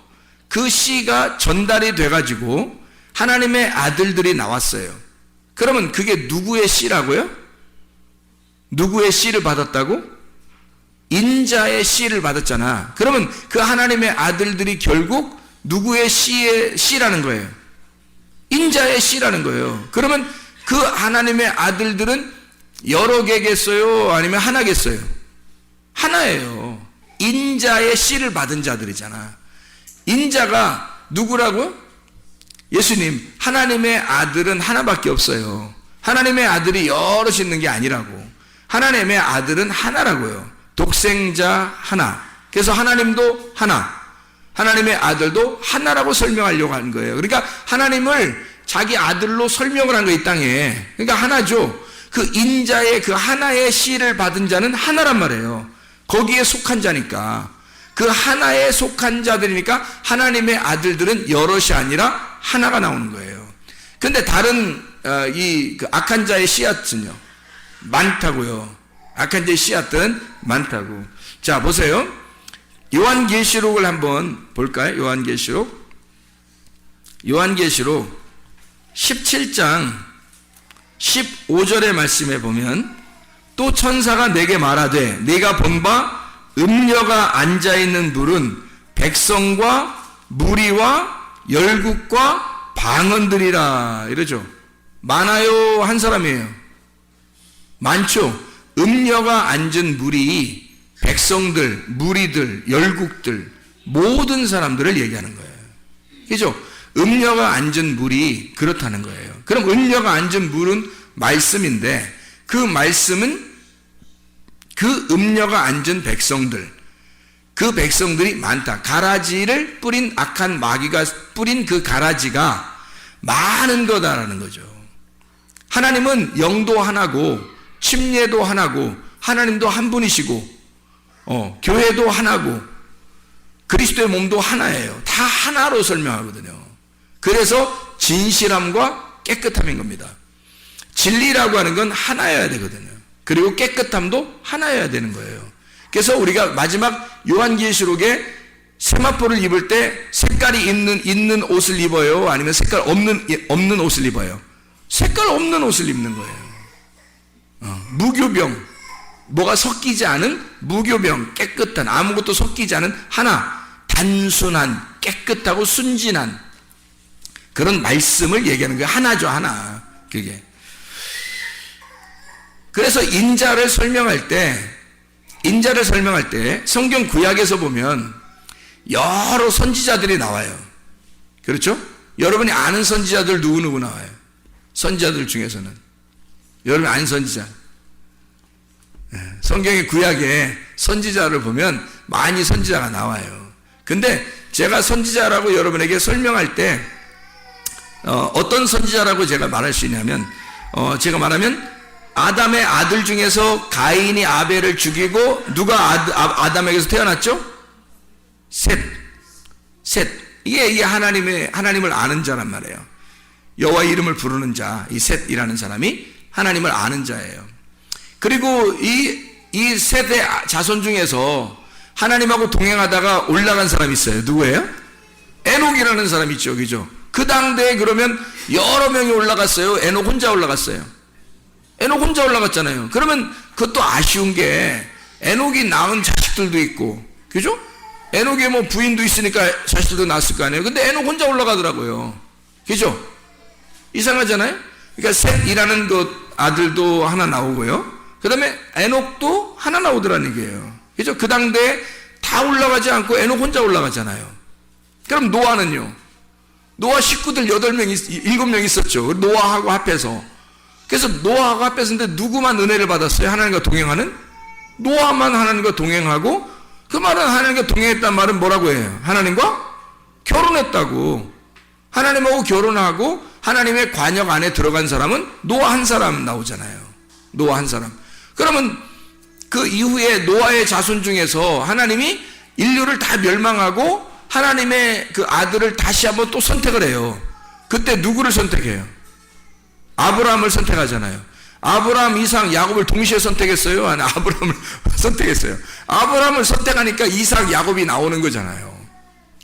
그 씨가 전달이 돼가지고 하나님의 아들들이 나왔어요. 그러면 그게 누구의 씨라고요? 누구의 씨를 받았다고? 인자의 씨를 받았잖아. 그러면 그 하나님의 아들들이 결국 누구의 씨라는 거예요? 인자의 씨라는 거예요. 그러면 그 하나님의 아들들은 여러 개겠어요? 아니면 하나겠어요? 하나예요. 인자의 씨를 받은 자들이잖아. 인자가 누구라고? 예수님, 하나님의 아들은 하나밖에 없어요. 하나님의 아들이 여럿이 있는 게 아니라고. 하나님의 아들은 하나라고요. 독생자 하나. 그래서 하나님도 하나. 하나님의 아들도 하나라고 설명하려고 하는 거예요. 그러니까 하나님을 자기 아들로 설명을 한 거 이 땅에. 그러니까 하나죠. 그 인자의 그 하나의 씨를 받은 자는 하나란 말이에요. 거기에 속한 자니까. 그 하나에 속한 자들이니까 하나님의 아들들은 여럿이 아니라 하나가 나오는 거예요. 근데 다른 그 악한 자의 씨앗은요, 많다고요. 악한 자의 씨앗들은 많다고. 자, 보세요. 요한계시록을 한번 볼까요? 요한계시록 17장 15절의 말씀에 보면 또 천사가 내게 말하되 네가 본 바 음녀가 앉아있는 물은 백성과 무리와 열국과 방언들이라 이러죠. 많아요? 한 사람이에요? 많죠. 음녀가 앉은 물이 백성들, 무리들, 열국들 모든 사람들을 얘기하는 거예요. 그죠? 음녀가 앉은 물이 그렇다는 거예요. 그럼 음녀가 앉은 물은 말씀인데 그 말씀은 그 음녀가 앉은 백성들, 그 백성들이 많다. 가라지를 뿌린 악한 마귀가 뿌린 그 가라지가 많은 거다라는 거죠. 하나님은 영도 하나고 침례도 하나고 하나님도 한 분이시고 교회도 하나고 그리스도의 몸도 하나예요. 다 하나로 설명하거든요. 그래서 진실함과 깨끗함인 겁니다. 진리라고 하는 건 하나여야 되거든요. 그리고 깨끗함도 하나여야 되는 거예요. 그래서 우리가 마지막 요한계시록에 세마포를 입을 때 색깔이 있는 옷을 입어요? 아니면 색깔 없는 옷을 입어요? 색깔 없는 옷을 입는 거예요. 무교병, 뭐가 섞이지 않은 무교병, 깨끗한, 아무것도 섞이지 않은 하나, 단순한, 깨끗하고 순진한 그런 말씀을 얘기하는 거예요. 하나죠, 하나. 그게. 그래서 인자를 설명할 때 성경 구약에서 보면 여러 선지자들이 나와요. 그렇죠? 여러분이 아는 선지자들 누구 나와요? 선지자들 중에서는 여러분이 아는 선지자, 성경의 구약에 선지자를 보면 많이 선지자가 나와요. 근데 제가 선지자라고 여러분에게 설명할 때 어떤 선지자라고 제가 말할 수 있냐면 제가 말하면 아담의 아들 중에서 가인이 아벨을 죽이고 누가 아담에게서 태어났죠? 셋. 이게 하나님을 아는 자란 말이에요. 여호와 이름을 부르는 자, 이 셋이라는 사람이 하나님을 아는 자예요. 그리고 이 셋의 자손 중에서 하나님하고 동행하다가 올라간 사람이 있어요. 누구예요? 에녹이라는 사람이 있죠. 그죠? 그 당대에 그러면 여러 명이 올라갔어요? 에녹 혼자 올라갔어요? 에녹 혼자 올라갔잖아요. 그러면 그것도 아쉬운 게 에녹이 낳은 자식들도 있고, 그죠? 에녹에 뭐 부인도 있으니까 자식들도 낳았을 거 아니에요. 근데 에녹 혼자 올라가더라고요. 그죠? 이상하잖아요? 그러니까 셋이라는 그 아들도 하나 나오고요. 그 다음에 에녹도 하나 나오더라는 얘기예요. 그죠? 그 당대에 다 올라가지 않고 에녹 혼자 올라가잖아요. 그럼 노아는요? 노아 식구들 7명 있었죠. 노아하고 합해서. 그래서 노아하고 합해서인데 누구만 은혜를 받았어요? 하나님과 동행하는? 노아만 하나님과 동행하고, 그 말은 하나님과 동행했단 말은 뭐라고 해요? 하나님과 결혼했다고. 하나님하고 결혼하고 하나님의 관역 안에 들어간 사람은 노아 한 사람 나오잖아요. 노아 한 사람. 그러면 그 이후에 노아의 자손 중에서 하나님이 인류를 다 멸망하고 하나님의 그 아들을 다시 한번 또 선택을 해요. 그때 누구를 선택해요? 아브라함을 선택하잖아요. 아브라함, 이삭, 야곱을 동시에 선택했어요? 아니, 아브라함을 선택했어요. 아브라함을 선택하니까 이삭, 야곱이 나오는 거잖아요.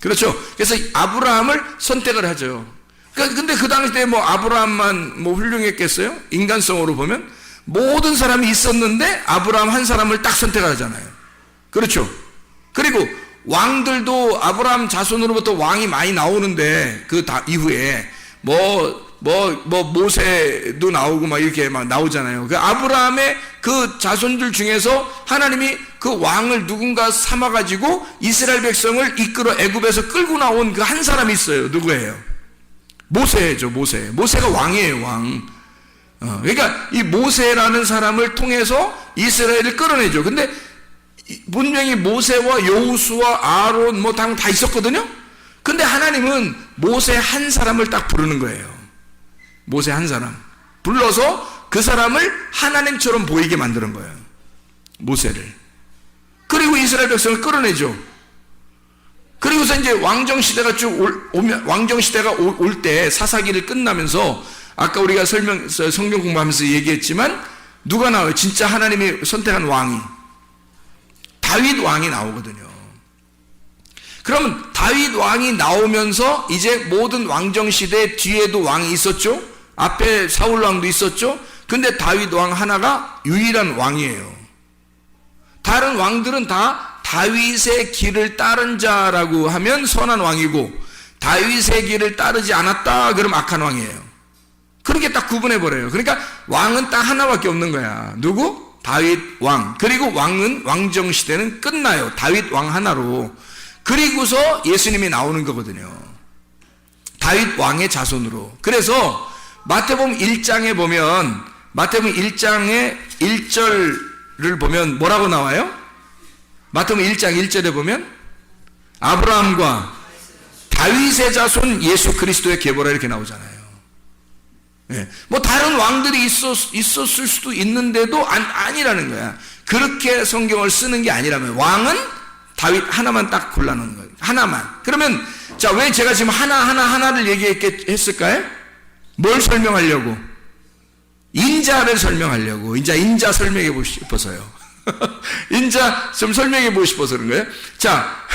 그렇죠? 그래서 아브라함을 선택을 하죠. 근데 그 당시에 뭐 아브라함만 뭐 훌륭했겠어요? 인간성으로 보면 모든 사람이 있었는데 아브라함 한 사람을 딱 선택하잖아요. 그렇죠? 그리고 왕들도 아브라함 자손으로부터 왕이 많이 나오는데 그 이후에 모세도 나오고 막 이렇게 막 나오잖아요. 그 아브라함의 그 자손들 중에서 하나님이 그 왕을 누군가 삼아가지고 이스라엘 백성을 이끌어 애굽에서 끌고 나온 그 한 사람이 있어요. 누구예요? 모세죠, 모세. 모세가 왕이에요, 왕. 그러니까 이 모세라는 사람을 통해서 이스라엘을 끌어내죠. 근데 분명히 모세와 여호수아, 아론 뭐 다 있었거든요. 근데 하나님은 모세 한 사람을 딱 부르는 거예요. 모세 한 사람 불러서 그 사람을 하나님처럼 보이게 만드는 거예요. 모세를. 그리고 이스라엘 백성을 끌어내죠. 그리고서 이제 왕정시대가 왕정시대가 올 때 사사기를 끝나면서 아까 우리가 성경 공부하면서 얘기했지만 누가 나와요? 진짜 하나님이 선택한 왕이 다윗 왕이 나오거든요. 그러면 다윗 왕이 나오면서 이제 모든 왕정시대 뒤에도 왕이 있었죠. 앞에 사울 왕도 있었죠. 근데 다윗 왕 하나가 유일한 왕이에요. 다른 왕들은 다 다윗의 길을 따른 자라고 하면 선한 왕이고 다윗의 길을 따르지 않았다 그럼 악한 왕이에요. 그렇게 딱 구분해버려요. 그러니까 왕은 딱 하나밖에 없는 거야. 누구? 다윗 왕. 그리고 왕정시대는 끝나요. 다윗 왕 하나로. 그리고서 예수님이 나오는 거거든요. 다윗 왕의 자손으로. 그래서 마태복음 1장에 보면 마태복음 1장의 1절을 보면 뭐라고 나와요? 마태복음 1장 1절에 보면 아브라함과 다윗의 자손 예수 그리스도의 계보라 이렇게 나오잖아요. 네. 뭐 다른 왕들이 있었을 수도 있는데도 아니라는 거야. 그렇게 성경을 쓰는 게 아니라면 왕은 다윗 하나만 딱 골라놓은 거예요. 하나만. 그러면 자, 왜 제가 지금 하나를 얘기했을까요? 뭘 설명하려고? 인자를 설명하려고. 인자 설명해 보고 싶어서요. 인자 좀 설명해 보고 싶어서 그런 거예요. 자,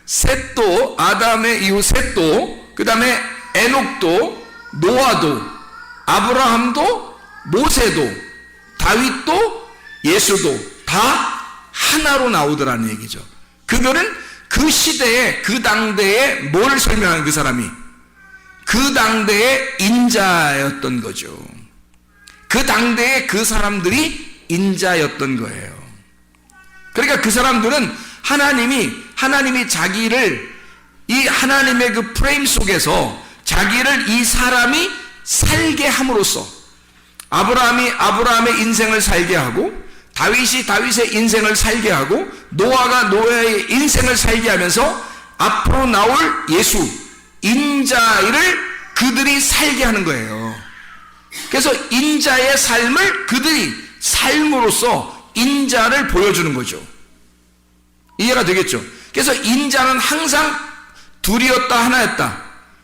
셋도, 아담의 이후 셋도, 그 다음에 에녹도, 노아도, 아브라함도, 모세도, 다윗도, 예수도 다 하나로 나오더라는 얘기죠. 그거는 그 시대에, 그 당대에 뭘 설명한 그 사람이? 그 당대의 인자였던 거죠. 그 당대에 그 사람들이 인자였던 거예요. 그러니까 그 사람들은 하나님이 자기를 이 하나님의 그 프레임 속에서 자기를 이 사람이 살게 함으로써 아브라함이 아브라함의 인생을 살게 하고 다윗이 다윗의 인생을 살게 하고 노아가 노아의 인생을 살게 하면서 앞으로 나올 예수 인자를 그들이 살게 하는 거예요. 그래서 인자의 삶을 그들이 삶으로써 인자를 보여주는 거죠. 이해가 되겠죠? 그래서 인자는 항상 둘이었다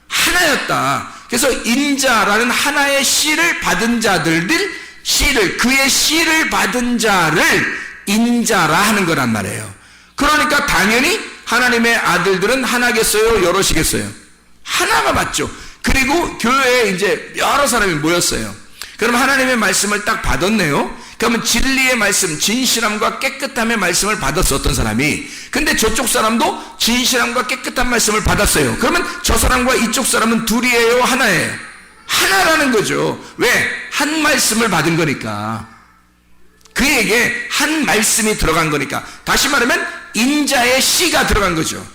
하나였다. 그래서 인자라는 하나의 씨를 받은 그의 씨를 받은 자를 인자라 하는 거란 말이에요. 그러니까 당연히 하나님의 아들들은 하나겠어요? 여럿이겠어요? 하나가 맞죠. 그리고 교회에 이제 여러 사람이 모였어요. 그럼 하나님의 말씀을 딱 받았네요. 그러면 진리의 말씀, 진실함과 깨끗함의 말씀을 받았어, 어떤 사람이. 근데 저쪽 사람도 진실함과 깨끗한 말씀을 받았어요. 그러면 저 사람과 이쪽 사람은 둘이에요, 하나예요? 하나라는 거죠. 왜? 한 말씀을 받은 거니까. 그에게 한 말씀이 들어간 거니까. 다시 말하면 인자의 씨가 들어간 거죠.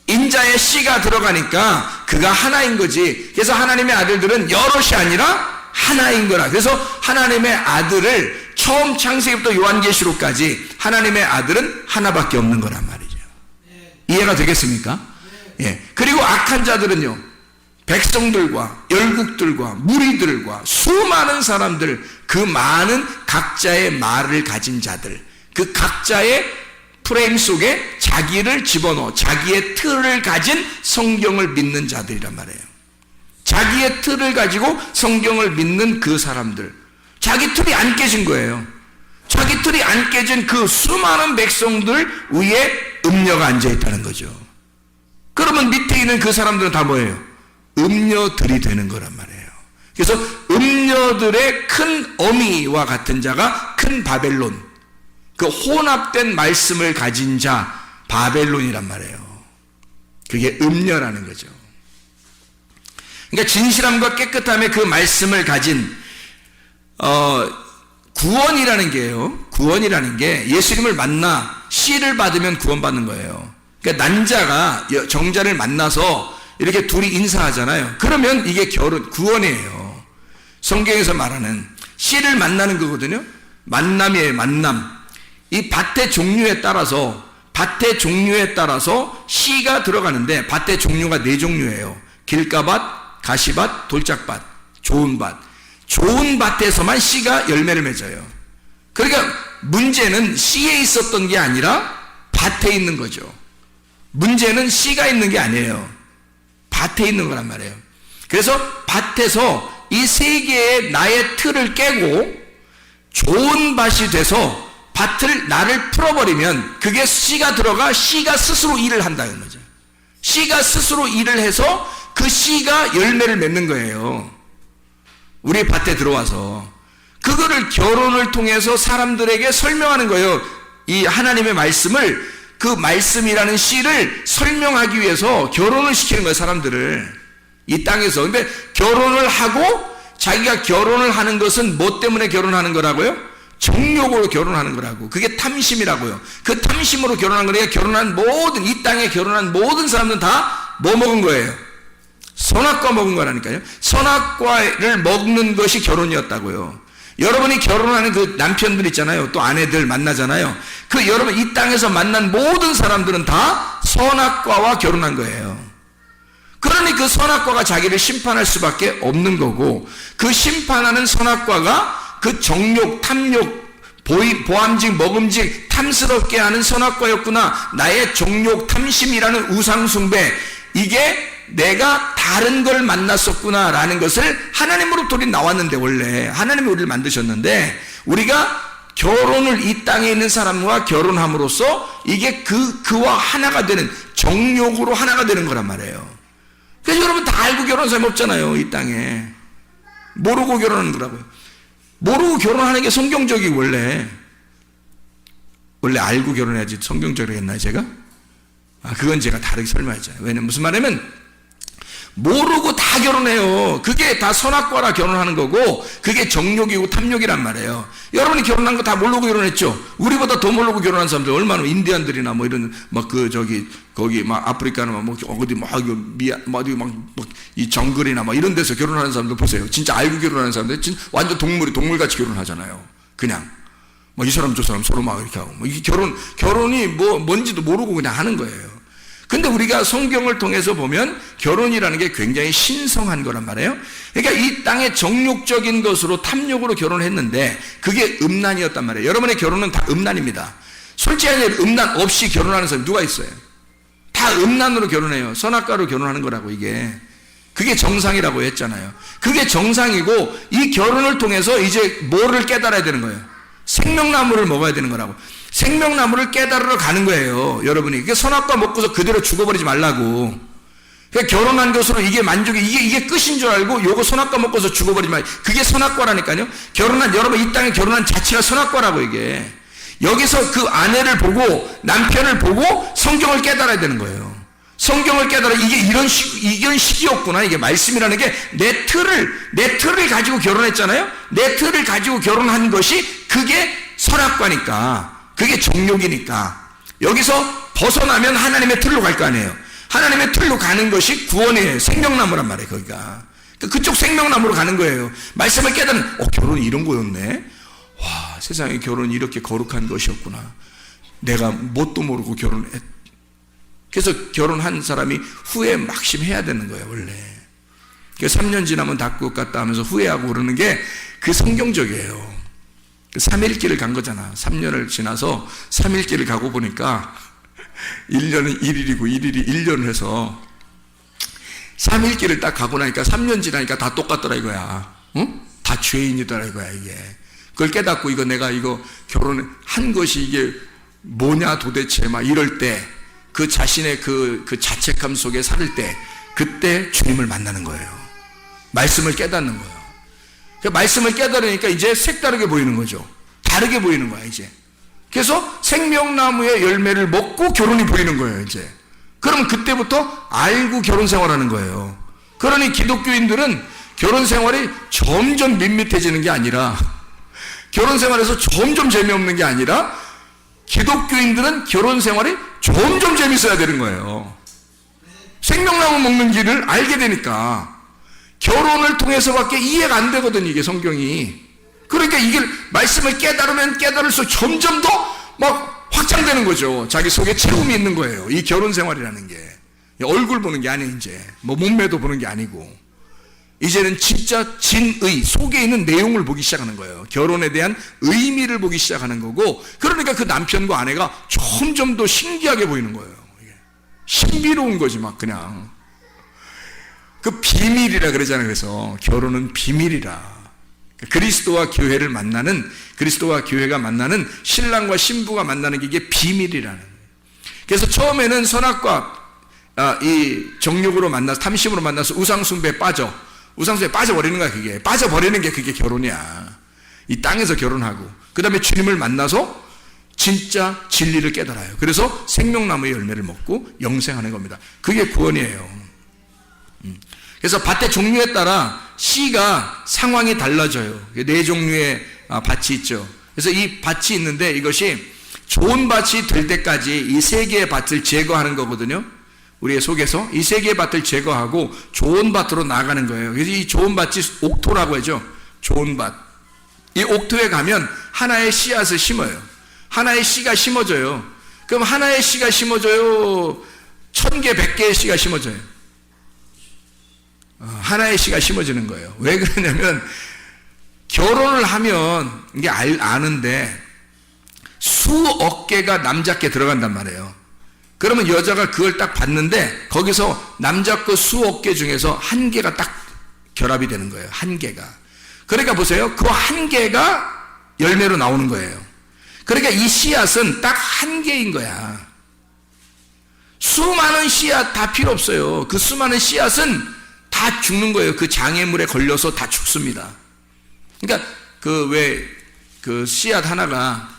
인자의 씨가 들어가니까 그가 하나인 거지. 그래서 하나님의 아들들은 여럿이 아니라 하나인 거라. 그래서 하나님의 아들을 처음 창세기부터 요한계시록까지 하나님의 아들은 하나밖에 없는 거란 말이죠. 이해가 되겠습니까? 예. 그리고 악한 자들은요, 백성들과 열국들과 무리들과 수많은 사람들, 그 많은 각자의 말을 가진 자들, 그 각자의 프레임 속에 자기를 집어넣어 자기의 틀을 가진 성경을 믿는 자들이란 말이에요. 자기의 틀을 가지고 성경을 믿는 그 사람들, 자기 틀이 안 깨진 거예요. 자기 틀이 안 깨진 그 수많은 백성들 위에 음녀가 앉아있다는 거죠. 그러면 밑에 있는 그 사람들은 다 뭐예요? 음녀들이 되는 거란 말이에요. 그래서 음녀들의 큰 어미와 같은 자가 큰 바벨론, 그 혼합된 말씀을 가진 자 바벨론이란 말이에요. 그게 음녀라는 거죠. 그러니까 진실함과 깨끗함의 그 말씀을 가진 구원이라는 게 예수님을 만나 씨를 받으면 구원받는 거예요. 그러니까 난자가 정자를 만나서 이렇게 둘이 인사하잖아요. 그러면 이게 구원이에요. 성경에서 말하는 씨를 만나는 거거든요. 만남이에요, 만남. 이 밭의 종류에 따라서 씨가 들어가는데 밭의 종류가 4종류예요. 길가밭, 가시밭, 돌짝밭, 좋은 밭. 좋은 밭에서만 씨가 열매를 맺어요. 그러니까 문제는 씨에 있었던 게 아니라 밭에 있는 거죠. 문제는 씨가 있는 게 아니에요. 밭에 있는 거란 말이에요. 그래서 밭에서 이 세 개의 나의 틀을 깨고 좋은 밭이 돼서 나를 풀어버리면 그게 씨가 들어가 씨가 스스로 일을 한다는 거죠. 씨가 스스로 일을 해서 그 씨가 열매를 맺는 거예요. 우리 밭에 들어와서 그거를 결혼을 통해서 사람들에게 설명하는 거예요. 이 하나님의 말씀을, 그 말씀이라는 씨를 설명하기 위해서 결혼을 시키는 거예요, 사람들을 이 땅에서. 근데 결혼을 하고 자기가 결혼을 하는 것은 뭐 때문에 결혼하는 거라고요? 정욕으로 결혼하는 거라고. 그게 탐심이라고요. 그 탐심으로 결혼한 거니까 이 땅에 결혼한 모든 사람들은 다 뭐 먹은 거예요? 선악과 먹은 거라니까요. 선악과를 먹는 것이 결혼이었다고요. 여러분이 결혼하는 그 남편들 있잖아요. 또 아내들 만나잖아요. 여러분 이 땅에서 만난 모든 사람들은 다 선악과와 결혼한 거예요. 그러니 그 선악과가 자기를 심판할 수밖에 없는 거고, 그 심판하는 선악과가 그 정욕, 탐욕, 보암직, 먹음직, 탐스럽게 하는 선악과였구나. 나의 정욕, 탐심이라는 우상숭배, 이게 내가 다른 걸 만났었구나 라는 것을 하나님으로부터 우리 나왔는데, 원래 하나님이 우리를 만드셨는데 우리가 결혼을 이 땅에 있는 사람과 결혼함으로써 이게 그와 하나가 되는 정욕으로 하나가 되는 거란 말이에요. 그래서 여러분 다 알고 결혼한 사람이 없잖아요, 이 땅에. 모르고 결혼하는 거라고요. 모르고 결혼하는 게 성경적이고 원래 알고 결혼해야지 성경적으로 했나요, 제가? 그건 제가 다르게 설명했잖아요. 왜냐면 무슨 말이냐면 모르고 다 결혼해요. 그게 다 선악과라 결혼하는 거고 그게 정욕이고 탐욕이란 말이에요. 여러분이 결혼한 거 다 모르고 결혼했죠. 우리보다 더 모르고 결혼한 사람들 얼마나 인디안들이나 뭐 이런 거기 아프리카나 어디 이 정글이나 이런 데서 결혼하는 사람들 보세요. 진짜 알고 결혼하는 사람들 진짜 완전 동물같이 결혼하잖아요. 그냥 이 사람 저 사람 서로 이렇게 하고 이게 결혼이 뭔지도 모르고 그냥 하는 거예요. 근데 우리가 성경을 통해서 보면 결혼이라는 게 굉장히 신성한 거란 말이에요. 그러니까 이 땅의 정욕적인 것으로 탐욕으로 결혼했는데 그게 음란이었단 말이에요. 여러분의 결혼은 다 음란입니다. 솔직히 음란 없이 결혼하는 사람이 누가 있어요? 다 음란으로 결혼해요. 선악과로 결혼하는 거라고 이게. 그게 정상이라고 했잖아요. 그게 정상이고 이 결혼을 통해서 이제 뭐를 깨달아야 되는 거예요? 생명나무를 먹어야 되는 거라고. 생명나무를 깨달으러 가는 거예요, 여러분이. 그게 선악과 먹고서 그대로 죽어버리지 말라고. 그러니까 결혼한 것으로 이게 만족이, 이게 끝인 줄 알고 요거 선악과 먹고서 죽어버리지 말. 그게 선악과라니까요. 여러분 이 땅에 결혼한 자체가 선악과라고 이게. 여기서 그 아내를 보고 남편을 보고 성경을 깨달아야 되는 거예요. 성경을 깨달아 이게 이런 식이었구나. 이게 말씀이라는 게 내 틀을 가지고 결혼했잖아요. 내 틀을 가지고 결혼한 것이 그게 선악과니까. 그게 정욕이니까. 여기서 벗어나면 하나님의 틀로 갈 거 아니에요. 하나님의 틀로 가는 것이 구원이에요. 생명나무란 말이에요, 거기가. 그쪽 생명나무로 가는 거예요. 말씀을 깨달으면, 결혼이 이런 거였네? 와, 세상에 결혼이 이렇게 거룩한 것이었구나. 내가 뭣도 모르고 결혼했. 그래서 결혼한 사람이 후회 막심해야 되는 거예요, 원래. 3년 지나면 다 것 같다 하면서 후회하고 그러는 게 그 성경적이에요. 3일길을 간 거잖아. 3년을 지나서 3일길을 가고 보니까 1년은 1일이고 1일이 1년을 해서 3일길을 딱 가고 나니까 3년 지나니까 다 똑같더라 이거야. 응? 다 죄인이더라 이거야 이게. 그걸 깨닫고 내가 결혼한 것이 이게 뭐냐 도대체 이럴 때 그 자신의 그 자책감 속에 살을 때 그때 주님을 만나는 거예요. 말씀을 깨닫는 거예요. 말씀을 깨달으니까 이제 색다르게 보이는 거죠. 다르게 보이는 거야 이제. 그래서 생명나무의 열매를 먹고 결혼이 보이는 거예요 이제. 그럼 그때부터 알고 결혼 생활하는 거예요. 그러니 기독교인들은 결혼 생활이 점점 밋밋해지는 게 아니라, 결혼 생활에서 점점 재미없는 게 아니라, 기독교인들은 결혼 생활이 점점 재밌어야 되는 거예요. 생명나무 먹는 길을 알게 되니까. 결혼을 통해서밖에 이해가 안 되거든 이게 성경이. 그러니까 이게 말씀을 깨달으면 깨달을수록 점점 더 확장되는 거죠. 자기 속에 채움이 있는 거예요. 이 결혼 생활이라는 게. 얼굴 보는 게 아니에요 이제. 몸매도 보는 게 아니고. 이제는 진짜 진의, 속에 있는 내용을 보기 시작하는 거예요. 결혼에 대한 의미를 보기 시작하는 거고, 그러니까 그 남편과 아내가 점점 더 신기하게 보이는 거예요. 신비로운 거지 그냥. 그 비밀이라 그러잖아요. 그래서 결혼은 비밀이라. 그리스도와 교회가 만나는 신랑과 신부가 만나는 게 이게 비밀이라는 거예요. 그래서 처음에는 선악과 이 정욕으로 만나서, 탐심으로 만나서 우상숭배에 빠져버리는 거야 그게. 빠져버리는 게 그게 결혼이야. 이 땅에서 결혼하고 그 다음에 주님을 만나서 진짜 진리를 깨달아요. 그래서 생명나무의 열매를 먹고 영생하는 겁니다. 그게 구원이에요. 그래서 밭의 종류에 따라 씨가 상황이 달라져요. 4종류의 밭이 있죠. 그래서 이 밭이 있는데 이것이 좋은 밭이 될 때까지 이 3개의 밭을 제거하는 거거든요. 우리의 속에서 이 3개의 밭을 제거하고 좋은 밭으로 나가는 거예요. 그래서 이 좋은 밭이 옥토라고 하죠. 좋은 밭. 이 옥토에 가면 하나의 씨앗을 심어요. 하나의 씨가 심어져요. 그럼 하나의 씨가 심어져요? 1000개, 100개의 씨가 심어져요? 하나의 씨가 심어지는 거예요. 왜 그러냐면 결혼을 하면 이게 아는데 수억 개가 남자께 들어간단 말이에요. 그러면 여자가 그걸 딱 봤는데 거기서 남자 거 수억 개 중에서 1개가 딱 결합이 되는 거예요. 1개가. 그러니까 보세요. 그 1개가 열매로 나오는 거예요. 그러니까 이 씨앗은 딱 한 개인 거야. 수많은 씨앗 다 필요 없어요. 그 수많은 씨앗은 다 죽는 거예요. 그 장애물에 걸려서 다 죽습니다. 그러니까 그 씨앗 하나가,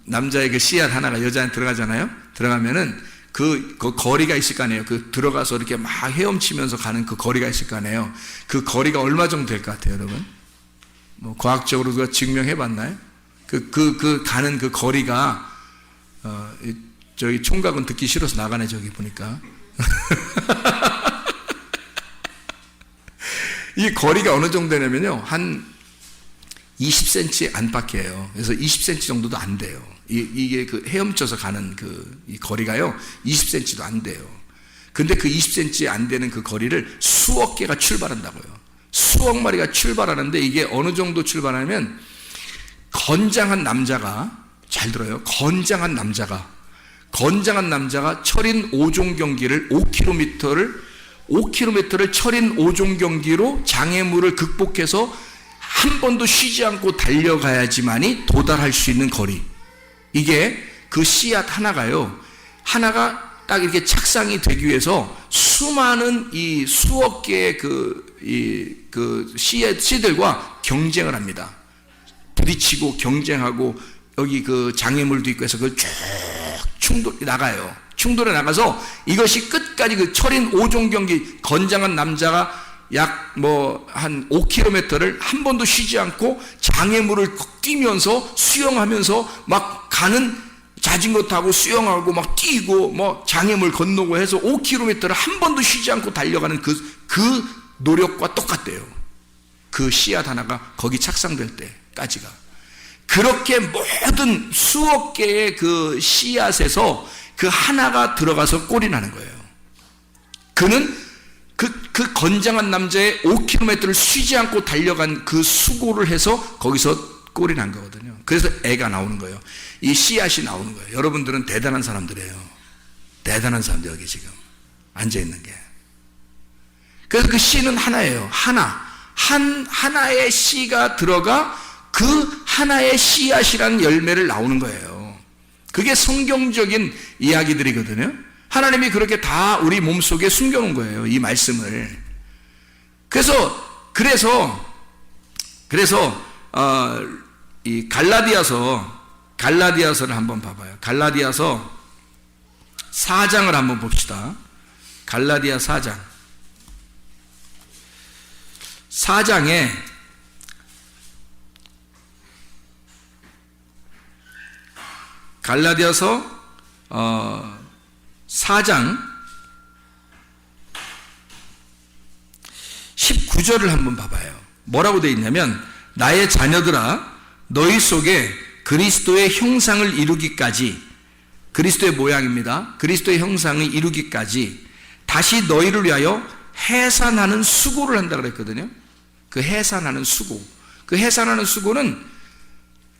남자의 그 씨앗 하나가 여자한테 들어가잖아요. 들어가면은 그 거리가 있을 거 아니에요. 그 들어가서 이렇게 막 헤엄치면서 가는 그 거리가 있을 거 아니에요. 그 거리가 얼마 정도 될 것 같아요, 여러분? 뭐 과학적으로 누가 증명해 봤나요? 가는 그 거리가, 저기 총각은 듣기 싫어서 나가네, 저기 보니까. 이 거리가 어느 정도 되냐면요, 한 20cm 안팎이에요. 그래서 20cm 정도도 안 돼요. 이게 그 헤엄쳐서 가는 이 거리가요, 20cm도 안 돼요. 근데 그 20cm 안 되는 그 거리를 수억 개가 출발한다고요. 수억 마리가 출발하는데, 이게 어느 정도 출발하면, 건장한 남자가, 잘 들어요. 건장한 남자가 철인 5종 경기를 5km를 철인 5종 경기로 장애물을 극복해서 한 번도 쉬지 않고 달려가야지만이 도달할 수 있는 거리. 이게 그 씨앗 하나가요, 하나가 딱 이렇게 착상이 되기 위해서 수많은 이 수억 개의 그 씨들과 경쟁을 합니다. 부딪히고 경쟁하고, 여기 그 장애물도 있고 해서 그걸 쭉 충돌에 나가서 이것이 끝까지 그 철인 5종 경기, 건장한 남자가 약 한 5km를 한 번도 쉬지 않고 장애물을 뛰면서 수영하면서 막 가는, 자전거 타고 수영하고 막 뛰고 장애물 건너고 해서 5km를 한 번도 쉬지 않고 달려가는 그 노력과 똑같대요. 그 씨앗 하나가 거기 착상될 때까지가. 그렇게 모든 수억 개의 그 씨앗에서 그 하나가 들어가서 꼴이 나는 거예요. 그는 그 건장한 남자의 5km를 쉬지 않고 달려간 그 수고를 해서 거기서 꼴이 난 거거든요. 그래서 애가 나오는 거예요. 이 씨앗이 나오는 거예요. 여러분들은 대단한 사람들이에요. 대단한 사람들, 여기 지금 앉아있는 게. 그래서 그 씨는 하나예요. 하나의 씨가 들어가 그 하나의 씨앗이라는 열매를 나오는 거예요. 그게 성경적인 이야기들이거든요. 하나님이 그렇게 다 우리 몸속에 숨겨놓은 거예요, 이 말씀을. 그래서 이 갈라디아서를 한번 봐봐요. 갈라디아서 4장을 한번 봅시다. 갈라디아 4장. 4장에 갈라디아서 4장 19절을 한번 봐봐요. 뭐라고 되어 있냐면, 나의 자녀들아, 너희 속에 그리스도의 형상을 이루기까지, 그리스도의 모양입니다. 그리스도의 형상을 이루기까지 다시 너희를 위하여 해산하는 수고를 한다 그랬거든요. 그 해산하는 수고, 그 해산하는 수고는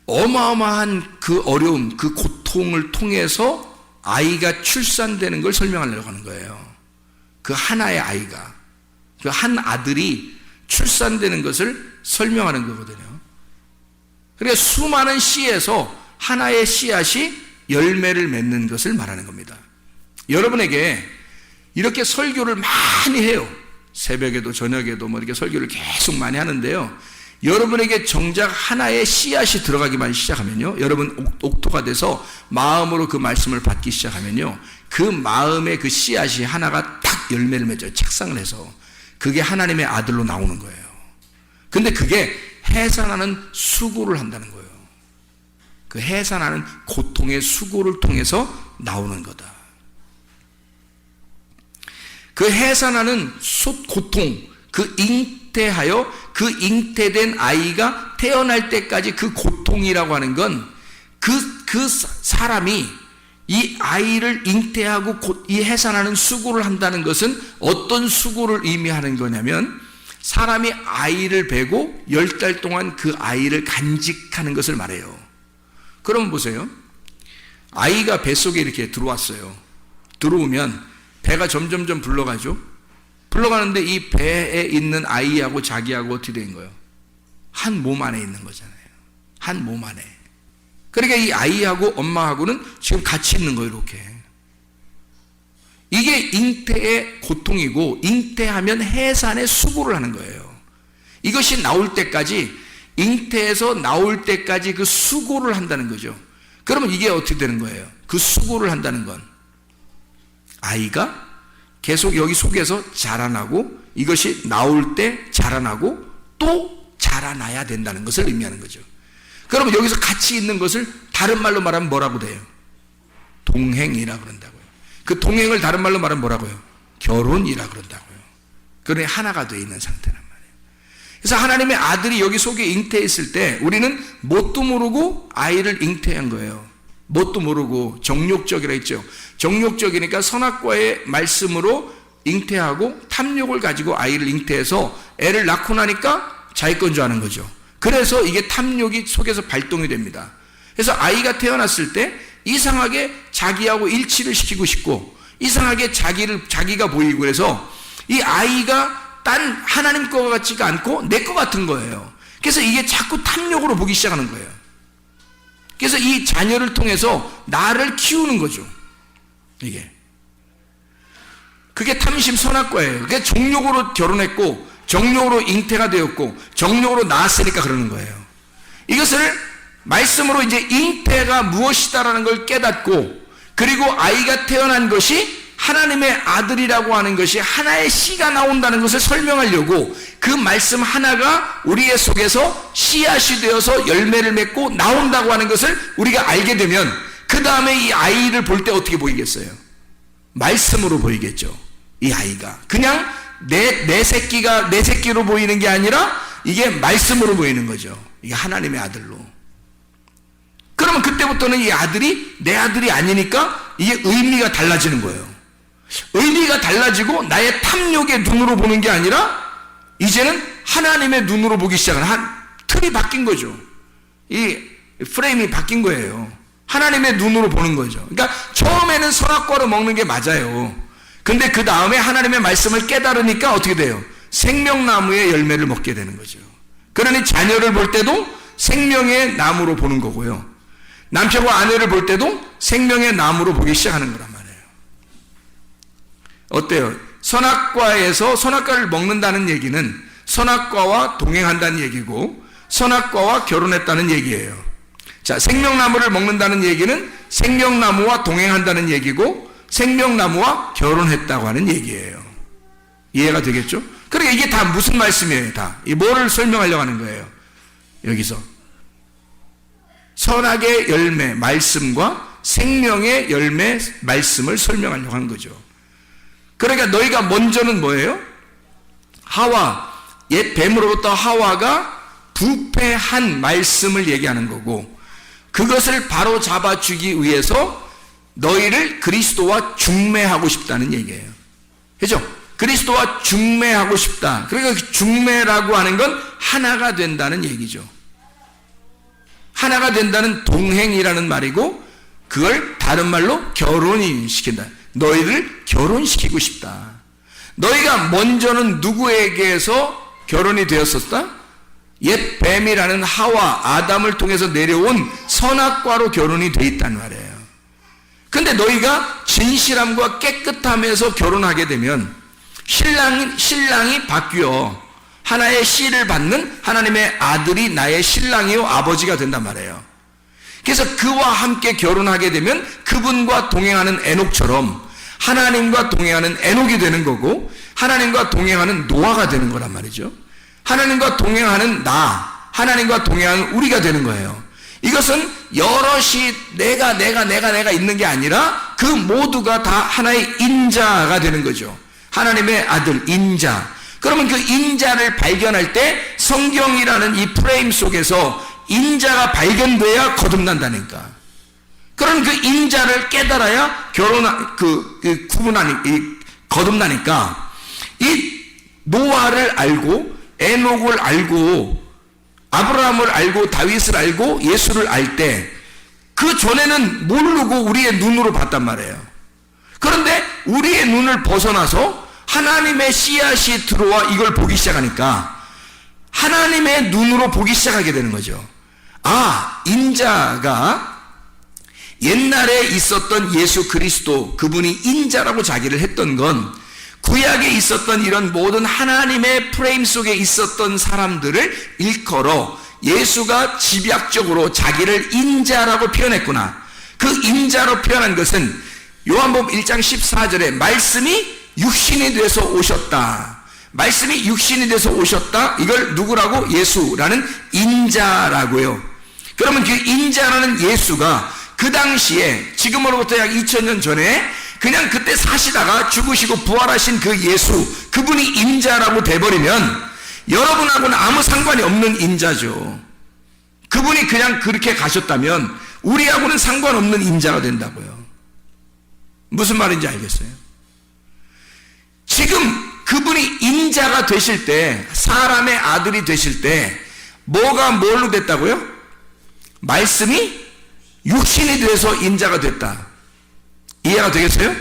어마어마한 그 어려움, 그 고통을 통해서 아이가 출산되는 걸 설명하려고 하는 거예요. 그 하나의 아이가, 그 한 아들이 출산되는 것을 설명하는 거거든요. 그러니까 수많은 씨에서 하나의 씨앗이 열매를 맺는 것을 말하는 겁니다. 여러분에게 이렇게 설교를 많이 해요. 새벽에도 저녁에도 이렇게 설교를 계속 많이 하는데요, 여러분에게 정작 하나의 씨앗이 들어가기만 시작하면요, 여러분 옥토가 돼서 마음으로 그 말씀을 받기 시작하면요, 그 마음의 그 씨앗이 하나가 딱 열매를 맺어요. 착상을 해서. 그게 하나님의 아들로 나오는 거예요. 근데 그게 해산하는 수고를 한다는 거예요. 그 해산하는 고통의 수고를 통해서 나오는 거다. 그 해산하는 고통, 그 잉태하여 그 잉태된 아이가 태어날 때까지 그 고통이라고 하는 건 그 사람이 이 아이를 잉태하고 이 해산하는 수고를 한다는 것은 어떤 수고를 의미하는 거냐면, 사람이 아이를 베고 10달 동안 그 아이를 간직하는 것을 말해요. 그러면 보세요. 아이가 뱃속에 이렇게 들어왔어요. 들어오면 배가 점점점 불러가죠. 불러가는데 이 배에 있는 아이하고 자기하고 어떻게 된 거예요? 한 몸 안에 있는 거잖아요. 한 몸 안에. 그러니까 이 아이하고 엄마하고는 지금 같이 있는 거예요, 이렇게. 이게 잉태의 고통이고, 잉태하면 해산의 수고를 하는 거예요. 이것이 나올 때까지, 잉태에서 나올 때까지 그 수고를 한다는 거죠. 그러면 이게 어떻게 되는 거예요? 그 수고를 한다는 건 아이가 계속 여기 속에서 자라나고, 이것이 나올 때 자라나고 또 자라나야 된다는 것을 의미하는 거죠. 그러면 여기서 같이 있는 것을 다른 말로 말하면 뭐라고 돼요? 동행이라 그런다고요. 그 동행을 다른 말로 말하면 뭐라고요? 결혼이라 그런다고요. 그러니 하나가 되어 있는 상태란 말이에요. 그래서 하나님의 아들이 여기 속에 잉태했을 때 우리는 뭣도 모르고 아이를 잉태한 거예요. 뭣도 모르고 정욕적이라 했죠. 정욕적이니까 선악과의 말씀으로 잉태하고 탐욕을 가지고 아이를 잉태해서 애를 낳고 나니까 자기 건 줄 아는 거죠. 그래서 이게 탐욕이 속에서 발동이 됩니다. 그래서 아이가 태어났을 때 이상하게 자기하고 일치를 시키고 싶고, 이상하게 자기가 보이고, 그래서 이 아이가 딴 하나님 거 같지가 않고 내 거 같은 거예요. 그래서 이게 자꾸 탐욕으로 보기 시작하는 거예요. 그래서 이 자녀를 통해서 나를 키우는 거죠. 그게 탐심 선악과예요. 그게 정욕으로 결혼했고, 정욕으로 잉태가 되었고, 정욕으로 낳았으니까 그러는 거예요. 이것을 말씀으로 이제 잉태가 무엇이다라는 걸 깨닫고, 그리고 아이가 태어난 것이 하나님의 아들이라고 하는 것이 하나의 씨가 나온다는 것을 설명하려고 그 말씀 하나가 우리의 속에서 씨앗이 되어서 열매를 맺고 나온다고 하는 것을 우리가 알게 되면, 그 다음에 이 아이를 볼 때 어떻게 보이겠어요? 말씀으로 보이겠죠. 이 아이가 그냥 내 새끼로 보이는 게 아니라 이게 말씀으로 보이는 거죠. 이게 하나님의 아들로. 그러면 그때부터는 이 아들이 내 아들이 아니니까 이게 의미가 달라지는 거예요. 의미가 달라지고 나의 탐욕의 눈으로 보는 게 아니라 이제는 하나님의 눈으로 보기 시작하는, 틀이 바뀐 거죠. 이 프레임이 바뀐 거예요. 하나님의 눈으로 보는 거죠. 그러니까 처음에는 선악과로 먹는 게 맞아요. 근데 그 다음에 하나님의 말씀을 깨달으니까 어떻게 돼요? 생명나무의 열매를 먹게 되는 거죠. 그러니 자녀를 볼 때도 생명의 나무로 보는 거고요. 남편과 아내를 볼 때도 생명의 나무로 보기 시작하는 거란 말이에요. 어때요? 선악과에서 선악과를 먹는다는 얘기는 선악과와 동행한다는 얘기고, 선악과와 결혼했다는 얘기예요. 자, 생명나무를 먹는다는 얘기는 생명나무와 동행한다는 얘기고, 생명나무와 결혼했다고 하는 얘기예요. 이해가 되겠죠? 그러니까 이게 다 무슨 말씀이에요? 다 이 뭐를 설명하려고 하는 거예요? 여기서 선악의 열매 말씀과 생명의 열매 말씀을 설명하려고 하는 거죠. 그러니까 너희가 먼저는 뭐예요? 하와, 옛 뱀으로부터 하와가 부패한 말씀을 얘기하는 거고, 그것을 바로 잡아주기 위해서 너희를 그리스도와 중매하고 싶다는 얘기예요. 그죠? 그리스도와 중매하고 싶다. 그러니까 중매라고 하는 건 하나가 된다는 얘기죠. 하나가 된다는 동행이라는 말이고, 그걸 다른 말로 결혼이 시킨다. 너희를 결혼시키고 싶다. 너희가 먼저는 누구에게서 결혼이 되었었다? 옛 뱀이라는 하와, 아담을 통해서 내려온 선악과로 결혼이 돼 있단 말이에요. 근데 너희가 진실함과 깨끗함에서 결혼하게 되면 신랑이 바뀌어 하나의 씨를 받는 하나님의 아들이 나의 신랑이요 아버지가 된단 말이에요. 그래서 그와 함께 결혼하게 되면 그분과 동행하는 에녹처럼 하나님과 동행하는 에녹이 되는 거고, 하나님과 동행하는 노아가 되는 거란 말이죠. 하나님과 동행하는 하나님과 동행하는 우리가 되는 거예요. 이것은 여럿이 내가 있는 게 아니라 그 모두가 다 하나의 인자가 되는 거죠. 하나님의 아들 인자. 그러면 그 인자를 발견할 때 성경이라는 이 프레임 속에서 인자가 발견돼야 거듭난다니까. 그런 그 인자를 깨달아야 거듭나니까, 이 노아를 알고 에녹을 알고 아브라함을 알고 다윗을 알고 예수를 알 때 그 전에는 모르고 우리의 눈으로 봤단 말이에요. 그런데 우리의 눈을 벗어나서 하나님의 씨앗이 들어와 이걸 보기 시작하니까 하나님의 눈으로 보기 시작하게 되는 거죠. 인자가 옛날에 있었던 예수 그리스도, 그분이 인자라고 자기를 했던 건 구약에 있었던 이런 모든 하나님의 프레임 속에 있었던 사람들을 일컬어 예수가 집약적으로 자기를 인자라고 표현했구나. 그 인자로 표현한 것은 요한복음 1장 14절에 말씀이 육신이 돼서 오셨다. 말씀이 육신이 돼서 오셨다. 이걸 누구라고? 예수라는 인자라고요. 그러면 그 인자라는 예수가 그 당시에 지금으로부터 약 2000년 전에 그냥 그때 사시다가 죽으시고 부활하신 그 예수, 그분이 인자라고 돼버리면 여러분하고는 아무 상관이 없는 인자죠. 그분이 그냥 그렇게 가셨다면 우리하고는 상관없는 인자가 된다고요. 무슨 말인지 알겠어요? 지금 그분이 인자가 되실 때, 사람의 아들이 되실 때 뭐가 뭘로 됐다고요? 말씀이 육신이 돼서 인자가 됐다. 이해가 되겠어요?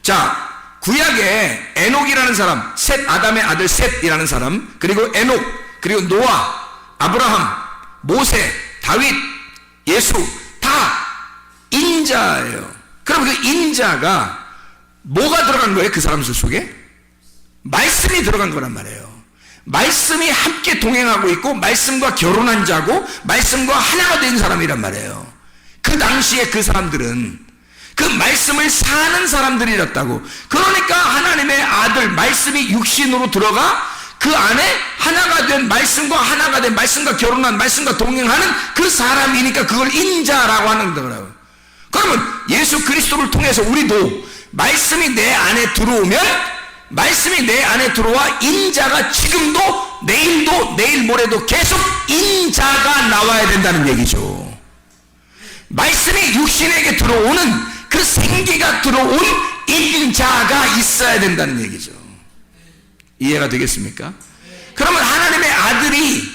자, 구약에 에녹이라는 사람, 셋, 아담의 아들 셋이라는 사람, 그리고 에녹, 그리고 노아, 아브라함, 모세, 다윗, 예수 다 인자예요. 그럼 그 인자가 뭐가 들어간 거예요? 그 사람들 속에? 말씀이 들어간 거란 말이에요. 말씀이 함께 동행하고 있고 말씀과 결혼한 자고 말씀과 하나가 된 사람이란 말이에요. 그 당시에 그 사람들은 그 말씀을 사는 사람들이었다고. 그러니까 하나님의 아들 말씀이 육신으로 들어가 그 안에 하나가 된 말씀과 하나가 된 말씀과 결혼한 말씀과 동행하는 그 사람이니까 그걸 인자라고 하는 거라고. 그러면 예수 그리스도를 통해서 우리도 말씀이 내 안에 들어오면 말씀이 내 안에 들어와 인자가 지금도 내일도 내일 모레도 계속 인자가 나와야 된다는 얘기죠. 말씀이 육신에게 들어오는 그 생기가 들어온 인자가 있어야 된다는 얘기죠. 이해가 되겠습니까? 그러면 하나님의 아들이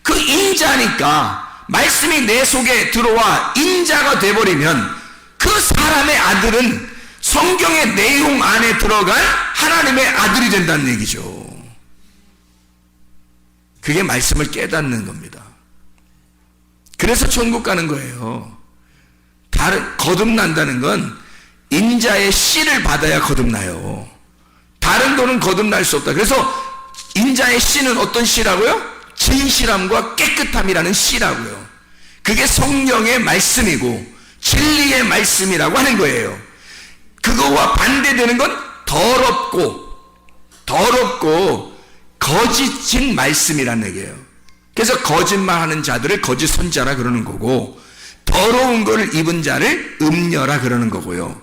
그 인자니까 말씀이 내 속에 들어와 인자가 돼버리면 그 사람의 아들은 성경의 내용 안에 들어간 하나님의 아들이 된다는 얘기죠. 그게 말씀을 깨닫는 겁니다. 그래서 천국 가는 거예요. 거듭난다는 건 인자의 씨를 받아야 거듭나요. 다른 거는 거듭날 수 없다. 그래서 인자의 씨는 어떤 씨라고요? 진실함과 깨끗함이라는 씨라고요. 그게 성령의 말씀이고 진리의 말씀이라고 하는 거예요. 그거와 반대되는 건 더럽고 거짓인 말씀이라는 얘기예요. 그래서 거짓말하는 자들을 거짓 선자라 그러는 거고 더러운 것을 입은 자를 음녀라 그러는 거고요.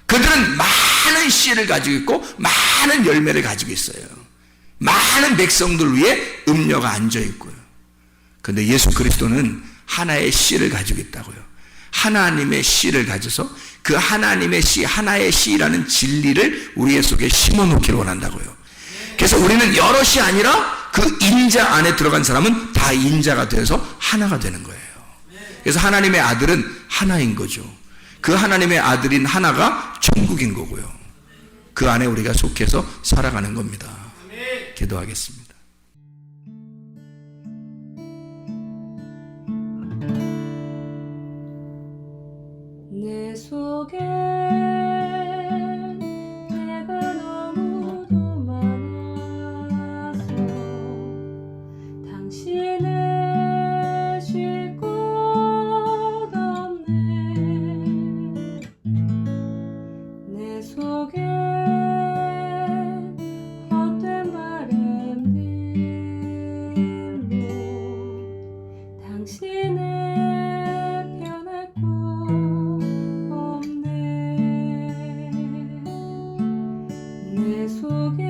그들은 많은 씨를 가지고 있고 많은 열매를 가지고 있어요. 많은 백성들 위에 음녀가 앉아 있고요. 그런데 예수 그리스도는 하나의 씨를 가지고 있다고요. 하나님의 씨를 가져서 그 하나님의 씨, 하나의 씨라는 진리를 우리의 속에 심어놓기를 원한다고요. 그래서 우리는 여럿이 아니라 그 인자 안에 들어간 사람은 다 인자가 되어서 하나가 되는 거예요. 그래서 하나님의 아들은 하나인 거죠. 그 하나님의 아들인 하나가 천국인 거고요. 그 안에 우리가 속해서 살아가는 겁니다. 기도하겠습니다. 내 속에 내가 너무도 많아서 당신을 쉴 곳 없네. 내 속에 헛된 바램들로 당신을 변할 곳 내 속에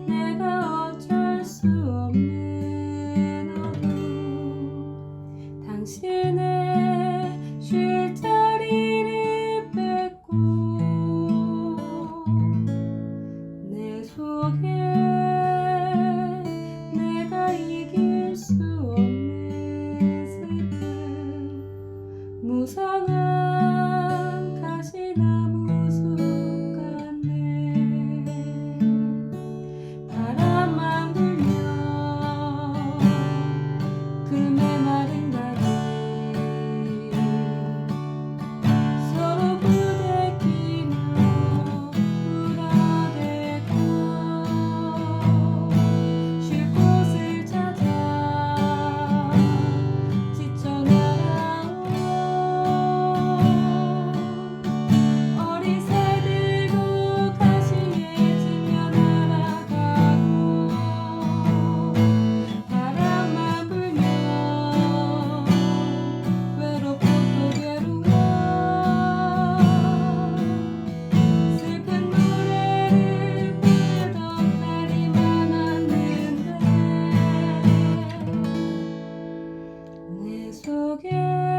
내가 어쩔 수 없네. 속에